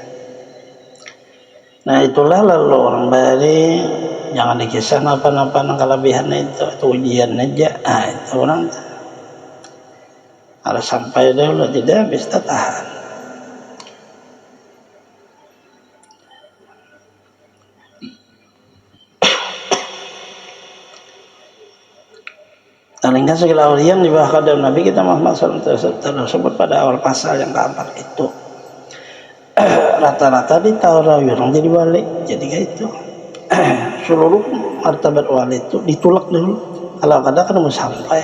Nah itulah lalu orang balik jangan dikisah apa-apa kelebihan itu ujian aja. Itu orang harus sampai dulu, tidak bisa tahan. Paling segala ulian di bawah kadam Nabi kita Muhammad SAW tersebut pada awal pasal yang keempat itu. Rata-rata di Taurat orang jadi wali, jadi kayak itu. Seluruh martabat wali itu ditulak dulu. Kalau kadang mau sampai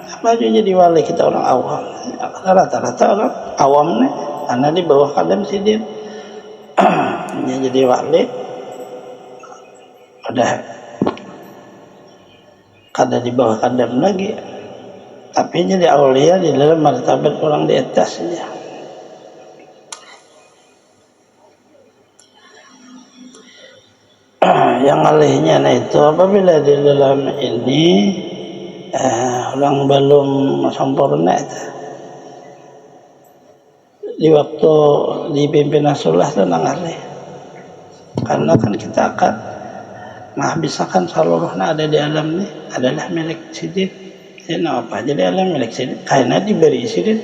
apa aja jadi wali kita orang awam. Rata-rata orang awam nih, karena di bawah kadam sidin. Jadi wali udah kada di bawah kadam lagi, tapi jadi aulia di dalam martabat orang di atasnya. Yang alihnya itu apabila di dalam ini orang belum sempurna itu, di waktu dipimpin Rasulullah tenang alih, karena kan kita akan menghabiskan seluruhnya ada di alam ini adalah milik sidin. Nah apa jadi alam milik sidin karena diberi sidin,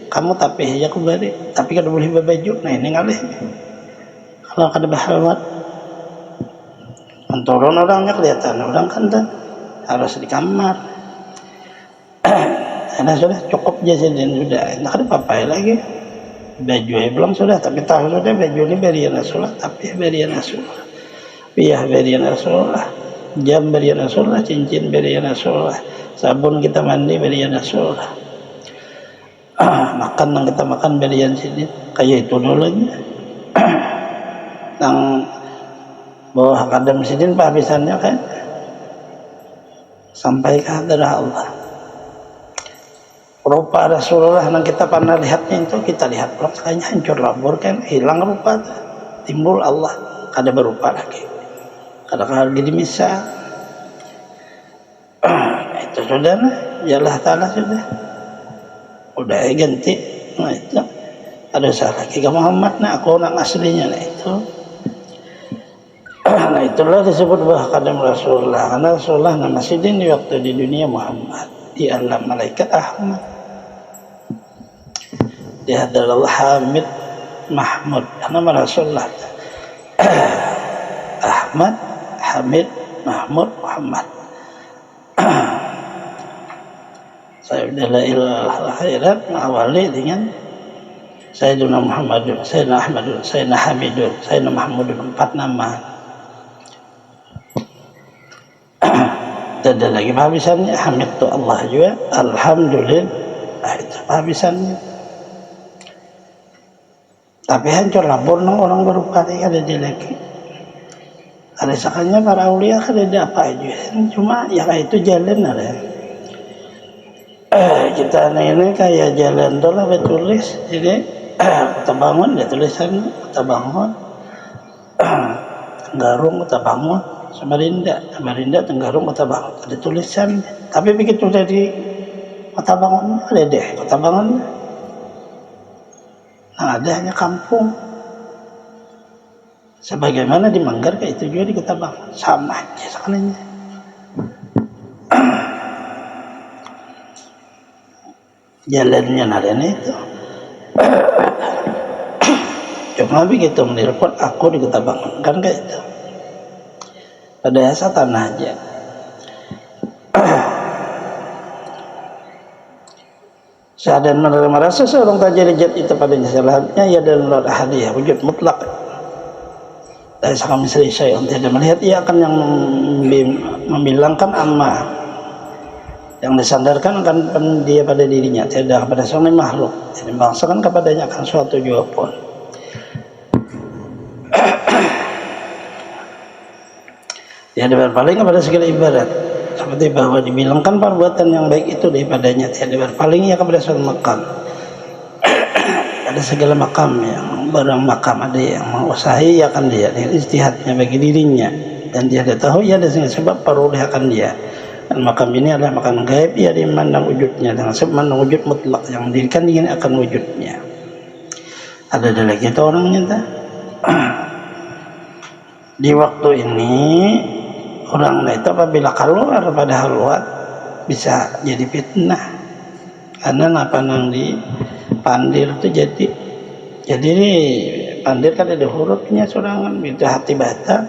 kamu tapi aja aku beri, tapi kada boleh berbaju. Nah ini ngalih kalau kada berhalwat menturun orangnya kelihatan orang kan harus di kamar. Karena sudah cukup aja sidin, sudah nah kada apa-apa lagi baju belum sudah, tapi tahu sudah baju ini berian Rasulullah, tapi berian Rasulullah. Piyah berian Rasulullah, jam berian Rasulullah, cincin berian Rasulullah, sabun kita mandi berian Rasulullah, makan yang kita makan berian sini, kayak itu dulunya. Yang bawah kadam sidin penghabisannya kan sampai ke hadirat Allah. Rupa Rasulullah yang kita pernah lihatnya itu kita lihat pulang sekalinya hancur labur kan, hilang rupa, timbul Allah kada berupa lagi. Kadang-kadang lagi dimisah, itu sudah nah, Allah Ta'ala udah ganti. Nah itu ada salah lagi ke Muhammad, nah aku orang aslinya, nah itu nah itulah disebut bahwa kadam Rasulullah, karena Rasulullah nama sidin di waktu di dunia Muhammad, di alam malaikat Ahmad, di hadarat Hamid Mahmud, nama Rasulullah Ahmad Hamid Mahmud Muhammad. Saya la ilaha khairat ma'awali dengan Sayyidina Muhammadun, Sayyidina Ahmadun, Sayyidina Hamidun, Sayyidina Mahmudun, 4 nama. Ada lagi penghabisannya, Hamid itu Allah juga, Alhamdulillah itu penghabisannya. Tapi hancur labur orang berupa ada di lagi. Ada sakanya para aulia kan ada apa aja, cuma ya itu jalan ada. Kita ini kayak jalan dolah betulis, jadi kita bangun dia tulisan kita bangun, Tenggarung kita bangun, Samarinda Tenggarung kita bangun, ada tulisan. Tapi begitu dari kota bangun ada deh kota bangun, nah ada hanya kampung. Sebagaimana di Manggar kayak itu juga di Kota Bangun sama aja sekalinya. Jalannya nadanya itu cuma begitu menelpon aku di Kota Bangun kan kayak itu pada asa tanah aja. Sadan menerima rasa seorang tajarijat itu padanya salahnya ya dan lord hadiah wujud mutlak. Dan kami selesai untuk tidak melihat ia akan yang membilangkan amma yang disandarkan akan dia pada dirinya, tidak kepada seorang makhluk, jadi bangsakan kepadanya akan suatu jawaban. Dia berpaling kepada segala ibadat, seperti bahwa dibilangkan perbuatan yang baik itu daripadanya, tidak berpaling ia kepada suatu makam. Ada segala makam yang barang makam ada yang mengusahi akan dia dengan ijtihadnya bagi dirinya, dan dia tidak tahu ia ada sebab peroleh akan dia. Dan makam ini adalah makam gaib, ia dimandang wujudnya dengan sebab mandang wujud mutlak yang mendirikan ingin akan wujudnya. Ada lagi itu orangnya tak? Di waktu ini orang itu apabila keluar pada haluat bisa jadi fitnah, karena apa nang di pandir itu jadi ini pandir kan ada hurufnya sorangan itu hati bata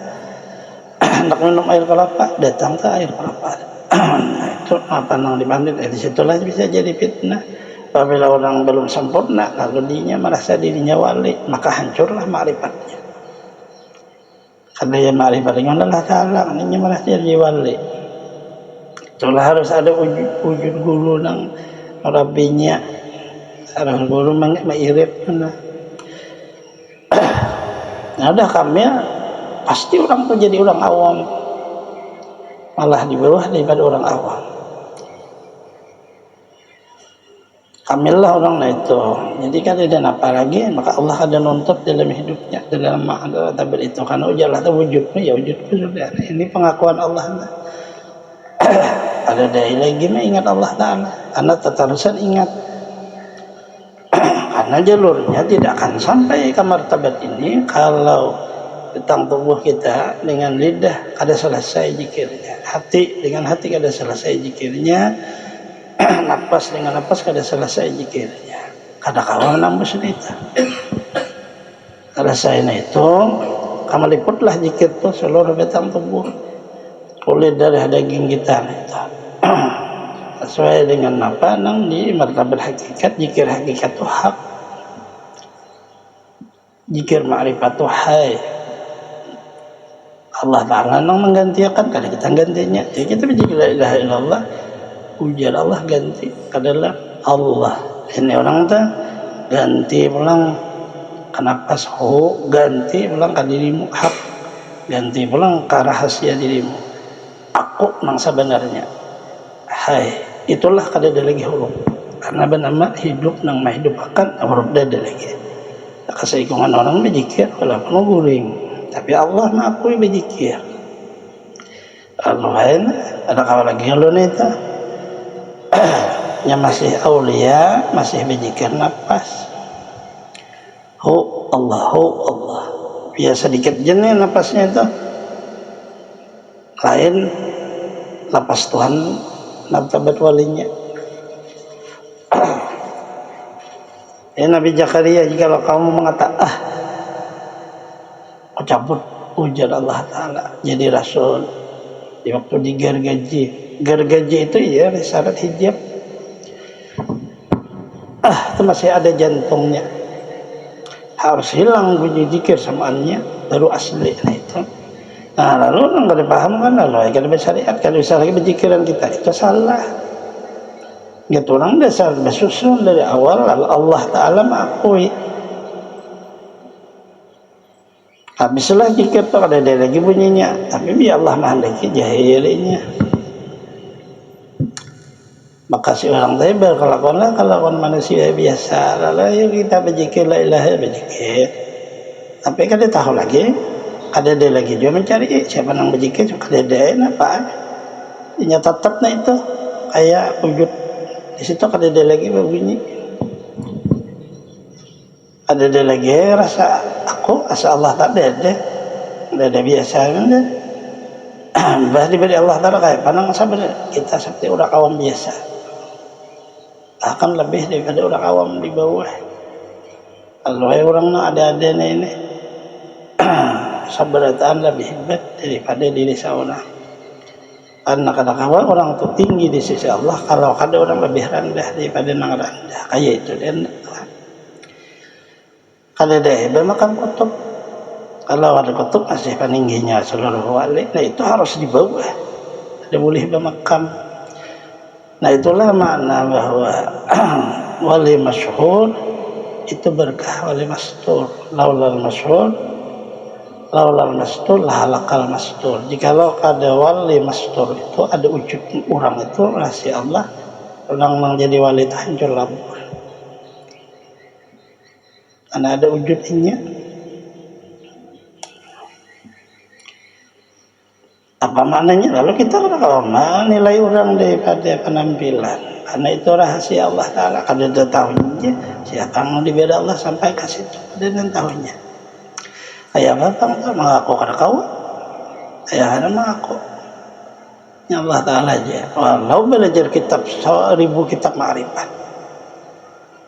hendak minum air kelapa datang ke air kelapa. Nah, itu apa nang di pandir di situlah bisa jadi fitnah. Apabila orang belum sempurna lalu dirinya merasa dirinya wali, maka hancurlah ma'rifatnya. Karena yang ma'rifat dengan Allah Ta'ala ini merasa jadi wali. Itulah harus ada wujud guru nang rabbinya, harus guru mengirit mana. Nah, udah kami pasti orang tuh jadi orang awam, malah di bawah daripada orang awam. Kamillah orang itu. Jadi kan tidak apa lagi, maka Allah ada nuntut dalam hidupnya, dalam makna tabir itu. Karena ujarlah itu wujudmu, ya wujudku sudah. Ini pengakuan Allah. Ada dai lagi ingat Allah Ta'ala, karena terusan ingat. Karena jalurnya tidak akan sampai ke martabat ini kalau tentang tubuh kita dengan lidah kada selesai zikirnya, hati dengan hati kada selesai zikirnya, napas dengan napas kada selesai zikirnya, kada kawan nambus itu. Selesai itu kamaliputlah zikir itu seluruh batang tubuh, kulit darah daging kita itu. Sesuai dengan apa nang di martabat hakikat, zikir hakikat itu hak, zikir ma'rifat itu hai. Allah Ta'ala nang menggantikan, kada kita gantinya. Jadi kita berzikir la ilaha illallah, ujar Allah ganti adalah Allah. Ini orang tu ganti pulang kenapa sahu, ganti pulang ke dirimu hak, ganti pulang ke rahasia dirimu aku nang sebenarnya hai. Itulah kada ada lagi huruf, karena bernama hidup nang menghidupakan huruf ada lagi. Keseikungan orang berzikir walaupun guring, tapi Allah mengakui berzikir. Allah ada kawan lagi kalau neta yang masih aulia masih berzikir nafas. Allah biasa sedikit jenis nafasnya itu lain lapas Tuhan martabat walinya. Nabi Zakaria, jikalau kamu mengatakan aku cabut, ujar Allah Ta'ala jadi rasul di waktu digergaji itu ya syarat hijab, itu masih ada jantungnya, harus hilang bunyi zikir samaannya baru asli. Nah itu, nah lalu nggak dipaham kan, lalu kalau syariat kalau bisa lagi berzikiran kita itu salah. Gitu orang dasar bersusun dari awal lalu Allah Ta'ala mengakui. Habislah zikir tu ada lagi bunyinya, tapi biar Allah menghendaki jahilinya. Maka si orang tadi berkelakuan manusia biasa. Lalu kita berzikir la ilaha berzikir. Tapi kada tahu lagi, kada ada lagi juga mencari siapa yang berzikir, kada ada apa. Ini tetapnya itu kayak wujud. Di situ kada ada lagi berbunyi, ada lagi rasa aku, rasa Allah tak ada biasa kan. Bah diberi Allah Ta'ala kayak pandang sabar kita seperti orang awam biasa, akan lebih daripada orang awam di bawah. Kalau orang ada ini sabarataan lebih hebat daripada diri seorang. Karena kadang-kadang orang itu tinggi di sisi Allah, kalau ada orang lebih rendah daripada yang rendah, kayak itu dan kalau ada bermakan kutub, kalau ada kutub masih peningginya seluruh wali, nah itu harus di bawah, tidak boleh bermakam. Nah itulah makna bahwa wali masyhur itu berkah wali mastur, laulal lahalakal mastur. Jikalau ada wali mastur itu ada wujud orang itu rahasia Allah, orang menjadi wali itu hancur labur karena ada wujudnya. Apa maknanya? Lalu kita menilai orang daripada penampilan, karena itu rahasia Allah Ta'ala. Kada ada tahunya siapa yang dibeda Allah sampai ke situ, kada ada tahunya. Kayak bapak mengaku kada kawan, ayah nama aku ya Allah Ta'ala aja. Walau belajar kitab 1000 kitab ma'rifat,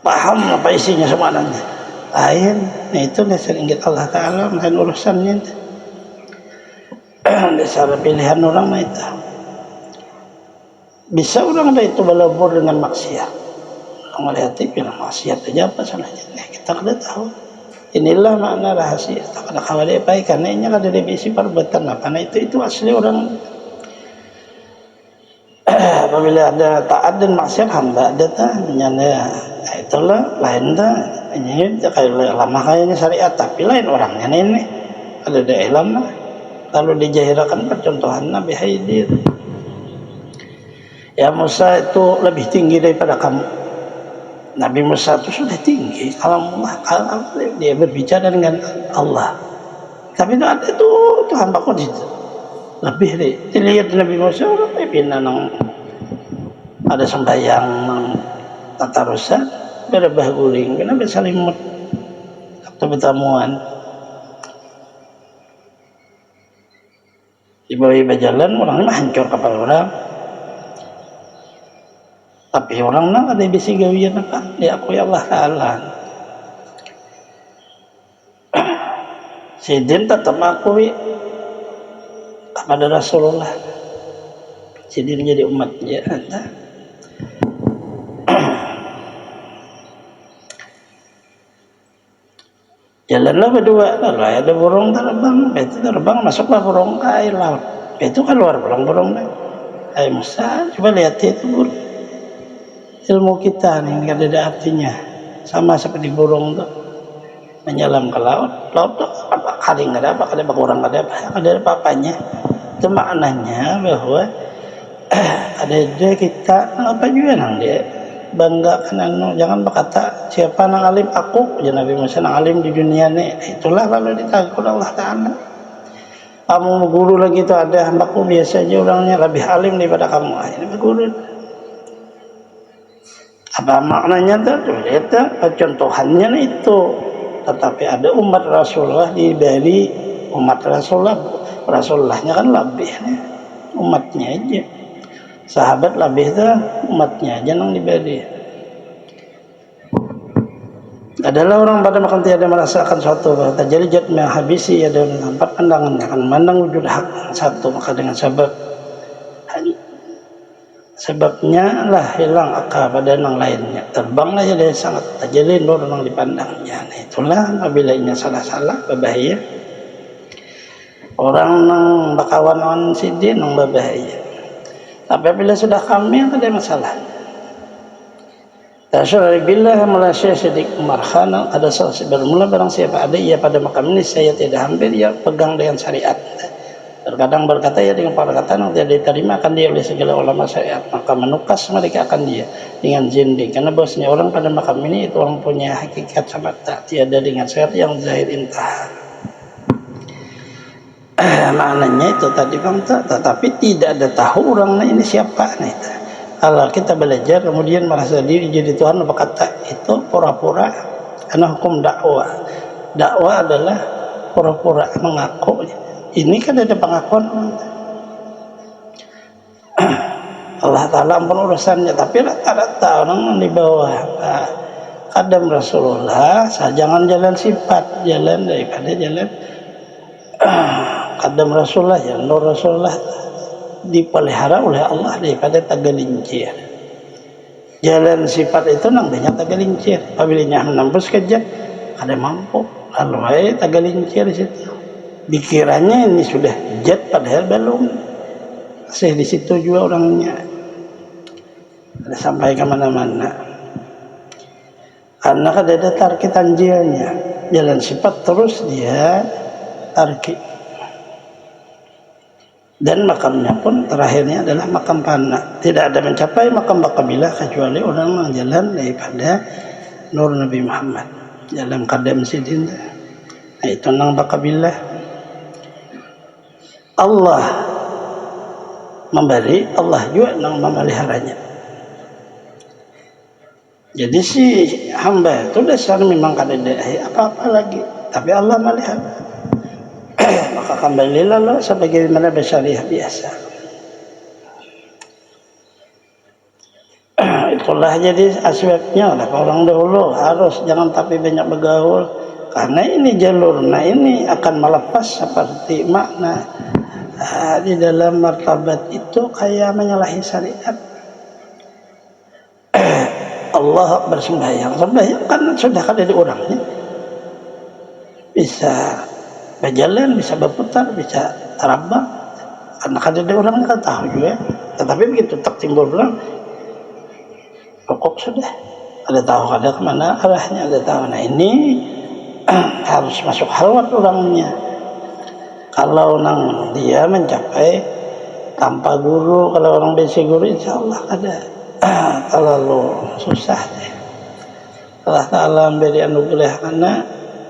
paham apa isinya semuanya, lain. Nah itu dasar ingat Allah Ta'ala, lain urusannya itu. Dasar pilihan orang mah itu. Bisa orang ada itu balabur dengan maksiat, orang melihat bilang maksiat aja apa salahnya. Nah, kita kada tahu. Inilah makna rahasia. Tak ada khawatir baik karena ini kada ada bisi perbuatan apa. Nah itu asli orang. Apabila ada taat dan maksiat hamba ada nyanda, itulah lain ini kalau lama kayaknya syariat tapi lain orangnya ini ada ilmu lah. Lalu dijahirakan percontohan Nabi Haidir. Ya Musa itu lebih tinggi daripada kamu. Nabi Musa itu sudah tinggi kalau dia berbicara dengan Allah. Tapi itu ada itu hamba kau di situ. Lebih deh. Dilihat Nabi Musa orang pimpinan ada sembahyang tatarusan berebah guling. Kenapa salimut waktu pertemuan? Ibu-ibu jalan orangnya hancur kapal orang. Tapi orang nak ada bisi gawian apa? Dia akui Allah Ta'ala. Sidin tetap akui kepada Rasulullah. Sidin jadi umatnya. Jalanlah berdua, lalu ada burung terbang. Itu terbang masuklah burung ke air laut. Itu keluar burung-burung. Hai Musa, coba lihat itu burung. Ilmu kita nih nggak ada artinya, sama seperti burung tuh menyelam ke laut tuh apa kali nggak ada apa, ada kurang nggak ada apa-apanya. Itu maknanya bahwa ada dia kita apa juga nang dia bangga kan, jangan berkata siapa nang alim aku, ya Nabi Musa nang alim di dunia nih. Itulah lalu ditegur Allah Ta'ala. Kamu guru lagi tuh ada hambaku biasa aja orangnya lebih alim daripada kamu. Ini berguru. Apa maknanya tuh? Lihat contohannya itu. Tetapi ada umat Rasulullah diberi umat Rasulullahnya kan lebih nih. Umatnya aja. Sahabat lebih tuh umatnya aja nang diberi. Adalah orang pada makan tiada merasakan suatu jadi jat menghabisi ya dan nampak pandangannya akan memandang wujud hak satu, maka dengan sebabnya lah hilang akal pada yang lainnya, terbanglah jadi sangat terjadi nur yang dipandangnya. Nah, itulah apabila ini salah-salah berbahaya. Orang nang bakawan sidin nang berbahaya. Tapi apabila sudah kami ada masalah. Tasyari billah malasya sidik marhana, ada bermula barang siapa ada ia pada makam ini saya tidak hampir ia pegang dengan syariat. Terkadang berkata ya dengan perkataan yang tidak diterima akan dia oleh segala ulama syariat, maka menukas mereka akan dia dengan zindik. Karena bosnya orang pada makam ini itu orang punya hakikat semata, tiada dengan syariat yang zahir intah. Maknanya itu tadi bang, tetapi tidak ada tahu orangnya ini siapa. Nah itu kalau kita belajar kemudian merasa diri jadi Tuhan, berkata itu pura-pura. Karena hukum dakwah adalah pura-pura mengaku. Ini kan ada pengakuan Allah Ta'ala ampun urusannya, tapi rata-rata orang di bawah kadam Rasulullah, jangan jalan sifat, jalan daripada jalan kadam Rasulullah, ya nur Rasulullah dipelihara oleh Allah daripada tagalincir. Jalan sifat itu nang banyak tagalincir, apabila menembus kejap kada mampu, lalu tagalincir di situ. Dikiranya ini sudah jet padahal belum. Masih di situ juga orangnya. Ada sampai ke mana-mana. Karena ada tarki tanjilnya. Jalan sifat terus dia tarki. Dan makamnya pun terakhirnya adalah makam fana. Tidak ada mencapai makam bakabilah kecuali orang yang jalan daripada nur Nabi Muhammad. Dalam kadam sidin. Nah itu nang bakabilah. Allah memberi, Allah juga yang memeliharanya. Jadi si hamba itu dasar memang kada ada apa-apa lagi, tapi Allah melihat. maka kembalilah lo sebagaimana bersyariah biasa. Itulah jadi asbabnya lah orang dahulu harus jangan tapi banyak bergaul, karena ini jalur, nah ini akan melepas seperti makna di dalam martabat itu kayak menyalahi syariat. Allah bersembahyang, sembahyang kan sudah ada di orangnya, bisa berjalan, bisa berputar, bisa terbang, karena ada di orangnya kan tahu juga. Tetapi begitu tak timbul bilang pokok sudah ada tahu ada kemana arahnya, ada tahu. Nah ini harus masuk halwat orangnya. Kalau nang dia mencapai tanpa guru, kalau orang besi guru insya Allah ada. Terlalu susah deh. Allah Ta'ala memberi anugerah karena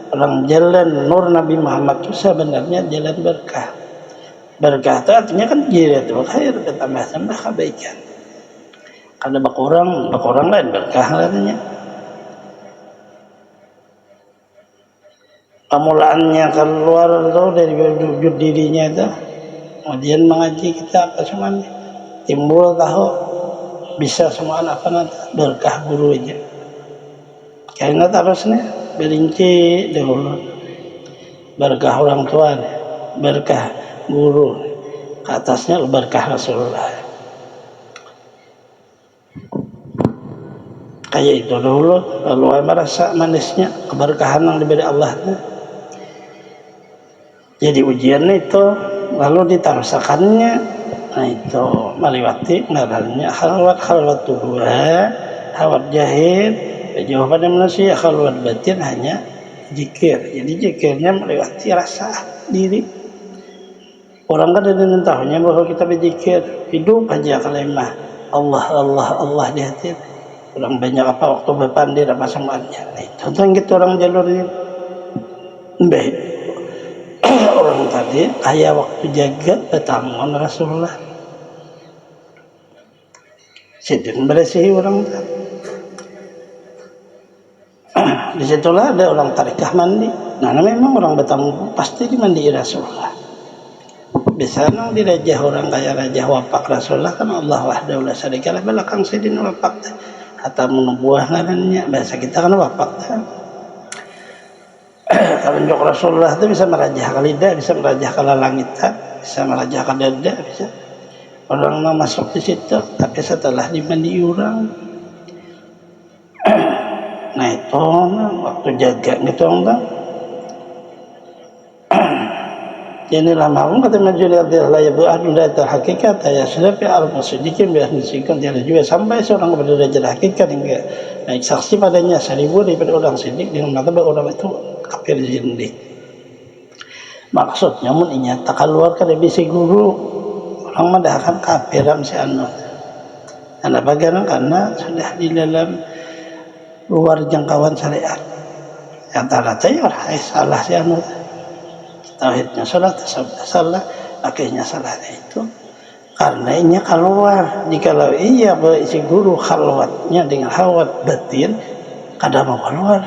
orang jalan nur Nabi Muhammad itu sebenarnya jalan berkah. Berkah itu artinya kan jiratul khair, bertambah-tambah kebaikan. Karena berkurang lain berkah katanya. Permulaannya keluar itu dari wujud dirinya itu, kemudian mengaji kita apa semuanya, timbul tahu bisa semua apa nanti berkah guru aja. Karena terusnya berinci dahulu berkah orang tua, berkah guru, ke atasnya berkah Rasulullah. Kayak itu dulu, lalu merasa manisnya keberkahan yang diberi Allah. Jadi ujian itu lalu ditarusakannya, nah itu melewati ngarannya khalwat dua, khalwat jahid, jawaban manusia khalwat batin hanya zikir. Jadi zikirnya melewati rasa diri. Orang kan ada tahunya bahwa kita berzikir, hidup aja kalimah Allah Allah Allah di hati. Orang banyak apa waktu berpandir apa semuanya. Nah, itu yang gitu orang jalur ini. Baik. Orang tadi kayak waktu jaga bertangan Rasulullah. Sedang beresihi orang tadi. Di situlah ada orang tarikah mandi. Nah, memang orang bertangan pasti dimandi Rasulullah. Bisa nang dirajah orang kayak rajah wapak Rasulullah kan Allah wahdahu la syarika lah belakang sidin wapak. Atau menubuah ngarannya bahasa kita kan wapak. Kalau njok Rasulullah itu bisa merajah ke lidah, bisa merajah ke langit, bisa merajah ke dada, bisa. Orang mau masuk di situ, tapi setelah dimandi orang. Nah itu waktu jaga gitu orang. Inilah maklum kata majuliat Allah ya bu ahlu data hakikat ya sudah fi al-musyrikin biar musyrikan tiada juga sampai seorang kepada derajat hakikat hingga naik saksi padanya 1000 daripada orang sidik dengan mata orang itu kafir zindik. Maksudnya mun inya tak keluar dari bisi guru orang mendahkan kafiran si anu. Karena bagaimana karena sudah di dalam luar jangkauan syariat. Yang rata ya salah si anu. Tauhidnya salah, akhirnya salahnya itu karena ini keluar. Jikalau iya berisi guru khalwatnya dengan khalwat batin kadang mau keluar,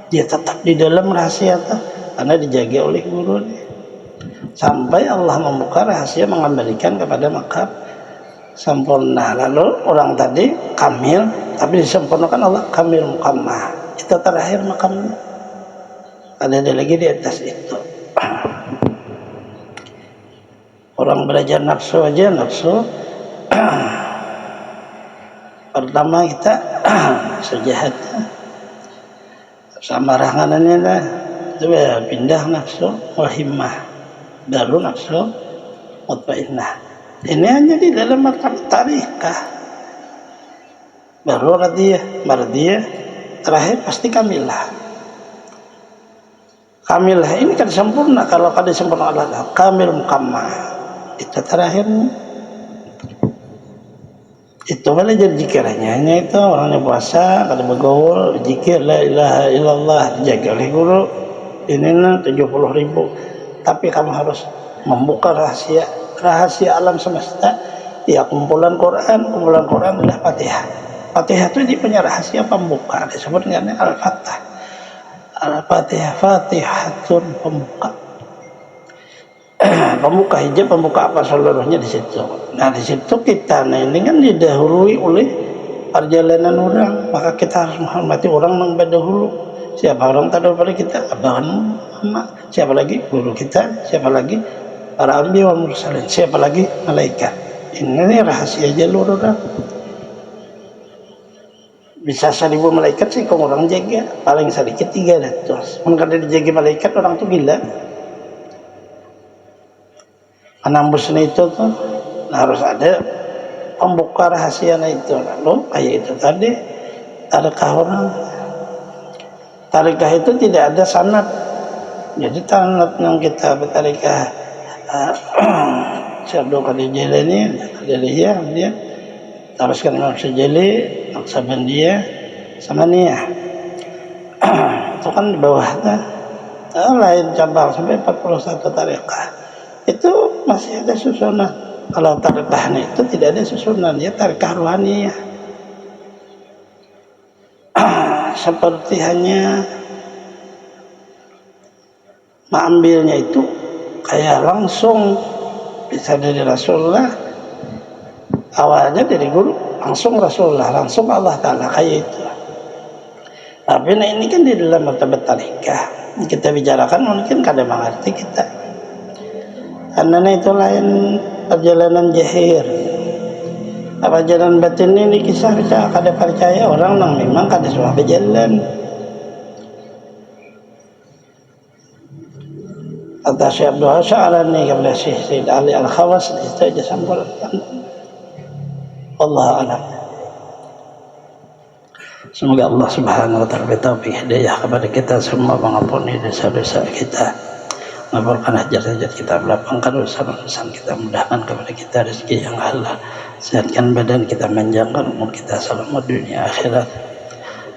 dia tetap di dalam rahasia itu karena dijaga oleh guru sampai Allah membuka rahasia mengembalikan kepada makam sempurna. Lalu orang tadi kamil tapi disempurnakan Allah kamil mukammah, itu terakhir makamnya. Ada lagi di atas itu. Orang belajar nafsu aja, nafsu pertama kita sejahat sama ranganannya lah itu ya pindah nafsu wahimmah baru nafsu mutmainnah. Ini hanya di dalam martabat tarikah baru radiyah terakhir pasti kamilah. Kamilah ini kan sempurna. Kalau kada sempurna adalah kamil mukammah. Itu terakhirnya. Itu malah jadi zikirnya. Hanya itu orangnya puasa, kada bergaul, zikir la ilaha illallah dijaga oleh guru. Inilah 70.000. Tapi kamu harus membuka rahasia alam semesta. Ya kumpulan Quran adalah Fatihah. Fatihah itu dia punya rahasia pembuka. Disebut dengan Al-Fatah. Al-Fatihah, Fatihatun pembuka. pembuka hijab, pembuka apa seluruhnya di situ. Nah di situ kita, nah ini kan didahului oleh perjalanan orang, maka kita harus menghormati orang yang berdahulu. Siapa orang terdahulu pada kita? Abahan Muhammad. Siapa lagi? Guru kita. Siapa lagi? Para anbiya wal mursalin. Siapa lagi? Malaikat. Ini rahasia jalur orang. Bisa 1000 malaikat sih kalau orang jaga, paling sedikit 300. Kalau dijaga malaikat orang tuh gila. Penambusnya itu tuh harus ada pembuka rahasianya itu. Lalu kayak itu tadi, tarekah orang. Tarekah itu tidak ada sanad. Jadi sanad yang kita bertarekah Syabdu Qadir Jilani, Qadiriyah, dia teruskan Imam Syajili, Naqsabandiyah, sama Niyah. Itu kan di bawah lain cabang sampai 41 tarekah. Itu masih ada susunan. Kalau tarekahnya itu tidak ada susunan, ya tarekah ruhaniyah. Seperti hanya mengambilnya itu kayak langsung bisa dari Rasulullah, awalnya dari guru, langsung Rasulullah, langsung Allah Ta'ala, kayak itu. Tapi nah ini kan di dalam martabat tarekah kita bicarakan, mungkin kada mengerti kita, karena itu lain perjalanan jahir. Perjalanan batin ini kisah bisa kada percaya orang yang memang kada semua berjalan. Kata Syekh Abdul Sya'rani kepada Syekh Sayyid Ali Al-Khawas, itu aja sampaikan. Allah alam. Semoga Allah Subhanahu wa taala bertaufik hidayah kepada kita semua, mengampuni dosa-dosa kita, mengabulkan hajat-hajat kita, melapangkan urusan-urusan kita, mudahkan kepada kita rezeki yang halal, sehatkan badan kita, panjangkan umur kita, selamat dunia akhirat,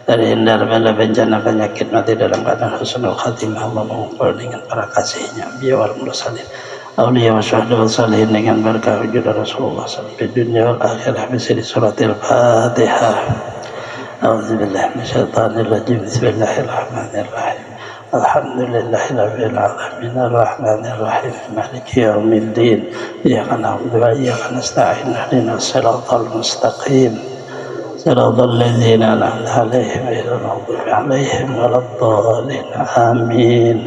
dari hindar bala bencana penyakit, mati dalam keadaan husnul khatimah. Allah mengumpul dengan para kasihnya, biya wal mursalin, awliya wa syuhada wa salihin, dengan berkah wujud Rasulullah sampai dunia wal akhirah. Bismillah suratil Fatihah. A'udzubillahi minasyaitonir rajim. Bismillahirrahmanirrahim. Alhamdulillahi rabbil alamin, arrahmanir rahim, maliki yaumiddin, iyyaka na'budu wa iyyaka nasta'in, ihdinas siratal mustaqim, siratal ladzina an'amta 'alaihim ghairil maghdubi 'alaihim waladdallin. Amin.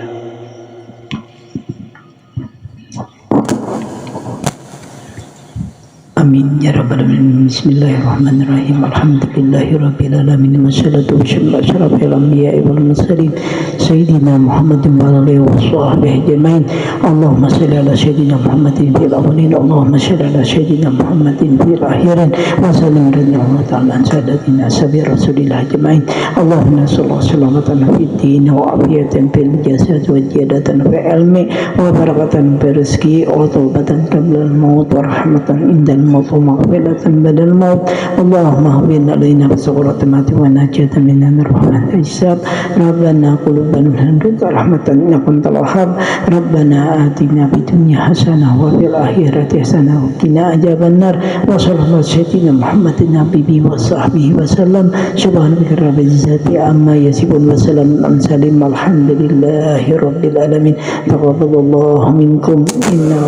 Amin ya rabbal alamin. Bismillahirrahmanirrahim. Alhamdulillahirabbil alamin. Wassalatu wassalamu ala asyrafil anbiya'i wal mursalin sayyidina Muhammadin wa alihi washabbihi ajmain. Allahumma shalli ala sayyidina Muhammadin fil awwalin, Allahumma shalli ala sayyidina Muhammadin fil akhirin, wa sallim radhiyallahu ta'ala an sadatina sabi rasulillah ajmain. Allahumma salli salamatan fid din wa afiyatan fil jasad wa ziyadatan fil ilmi wa barakatan fil rizqi wa tawbatan qabla al-maut wa rahmatan indal maut wa maghfiratan badal maut. Allahumma hawwin alaina bisawrati mati wa najatan minan rahmat hisab. Rabbana qulubana landuka rahmatan innaka antal wahhab. Rabbana atina fid dunya hasanah wa fil akhirati hasanah wa qina adzabannar. Wa sallallahu sayyidina Muhammadin nabihi wa sahbihi wa sallam. Subhanaka rabbil izzati amma yasifun wa salamun al salim. Alhamdulillahi rabbil alamin. Taqabbalallahu minkum inna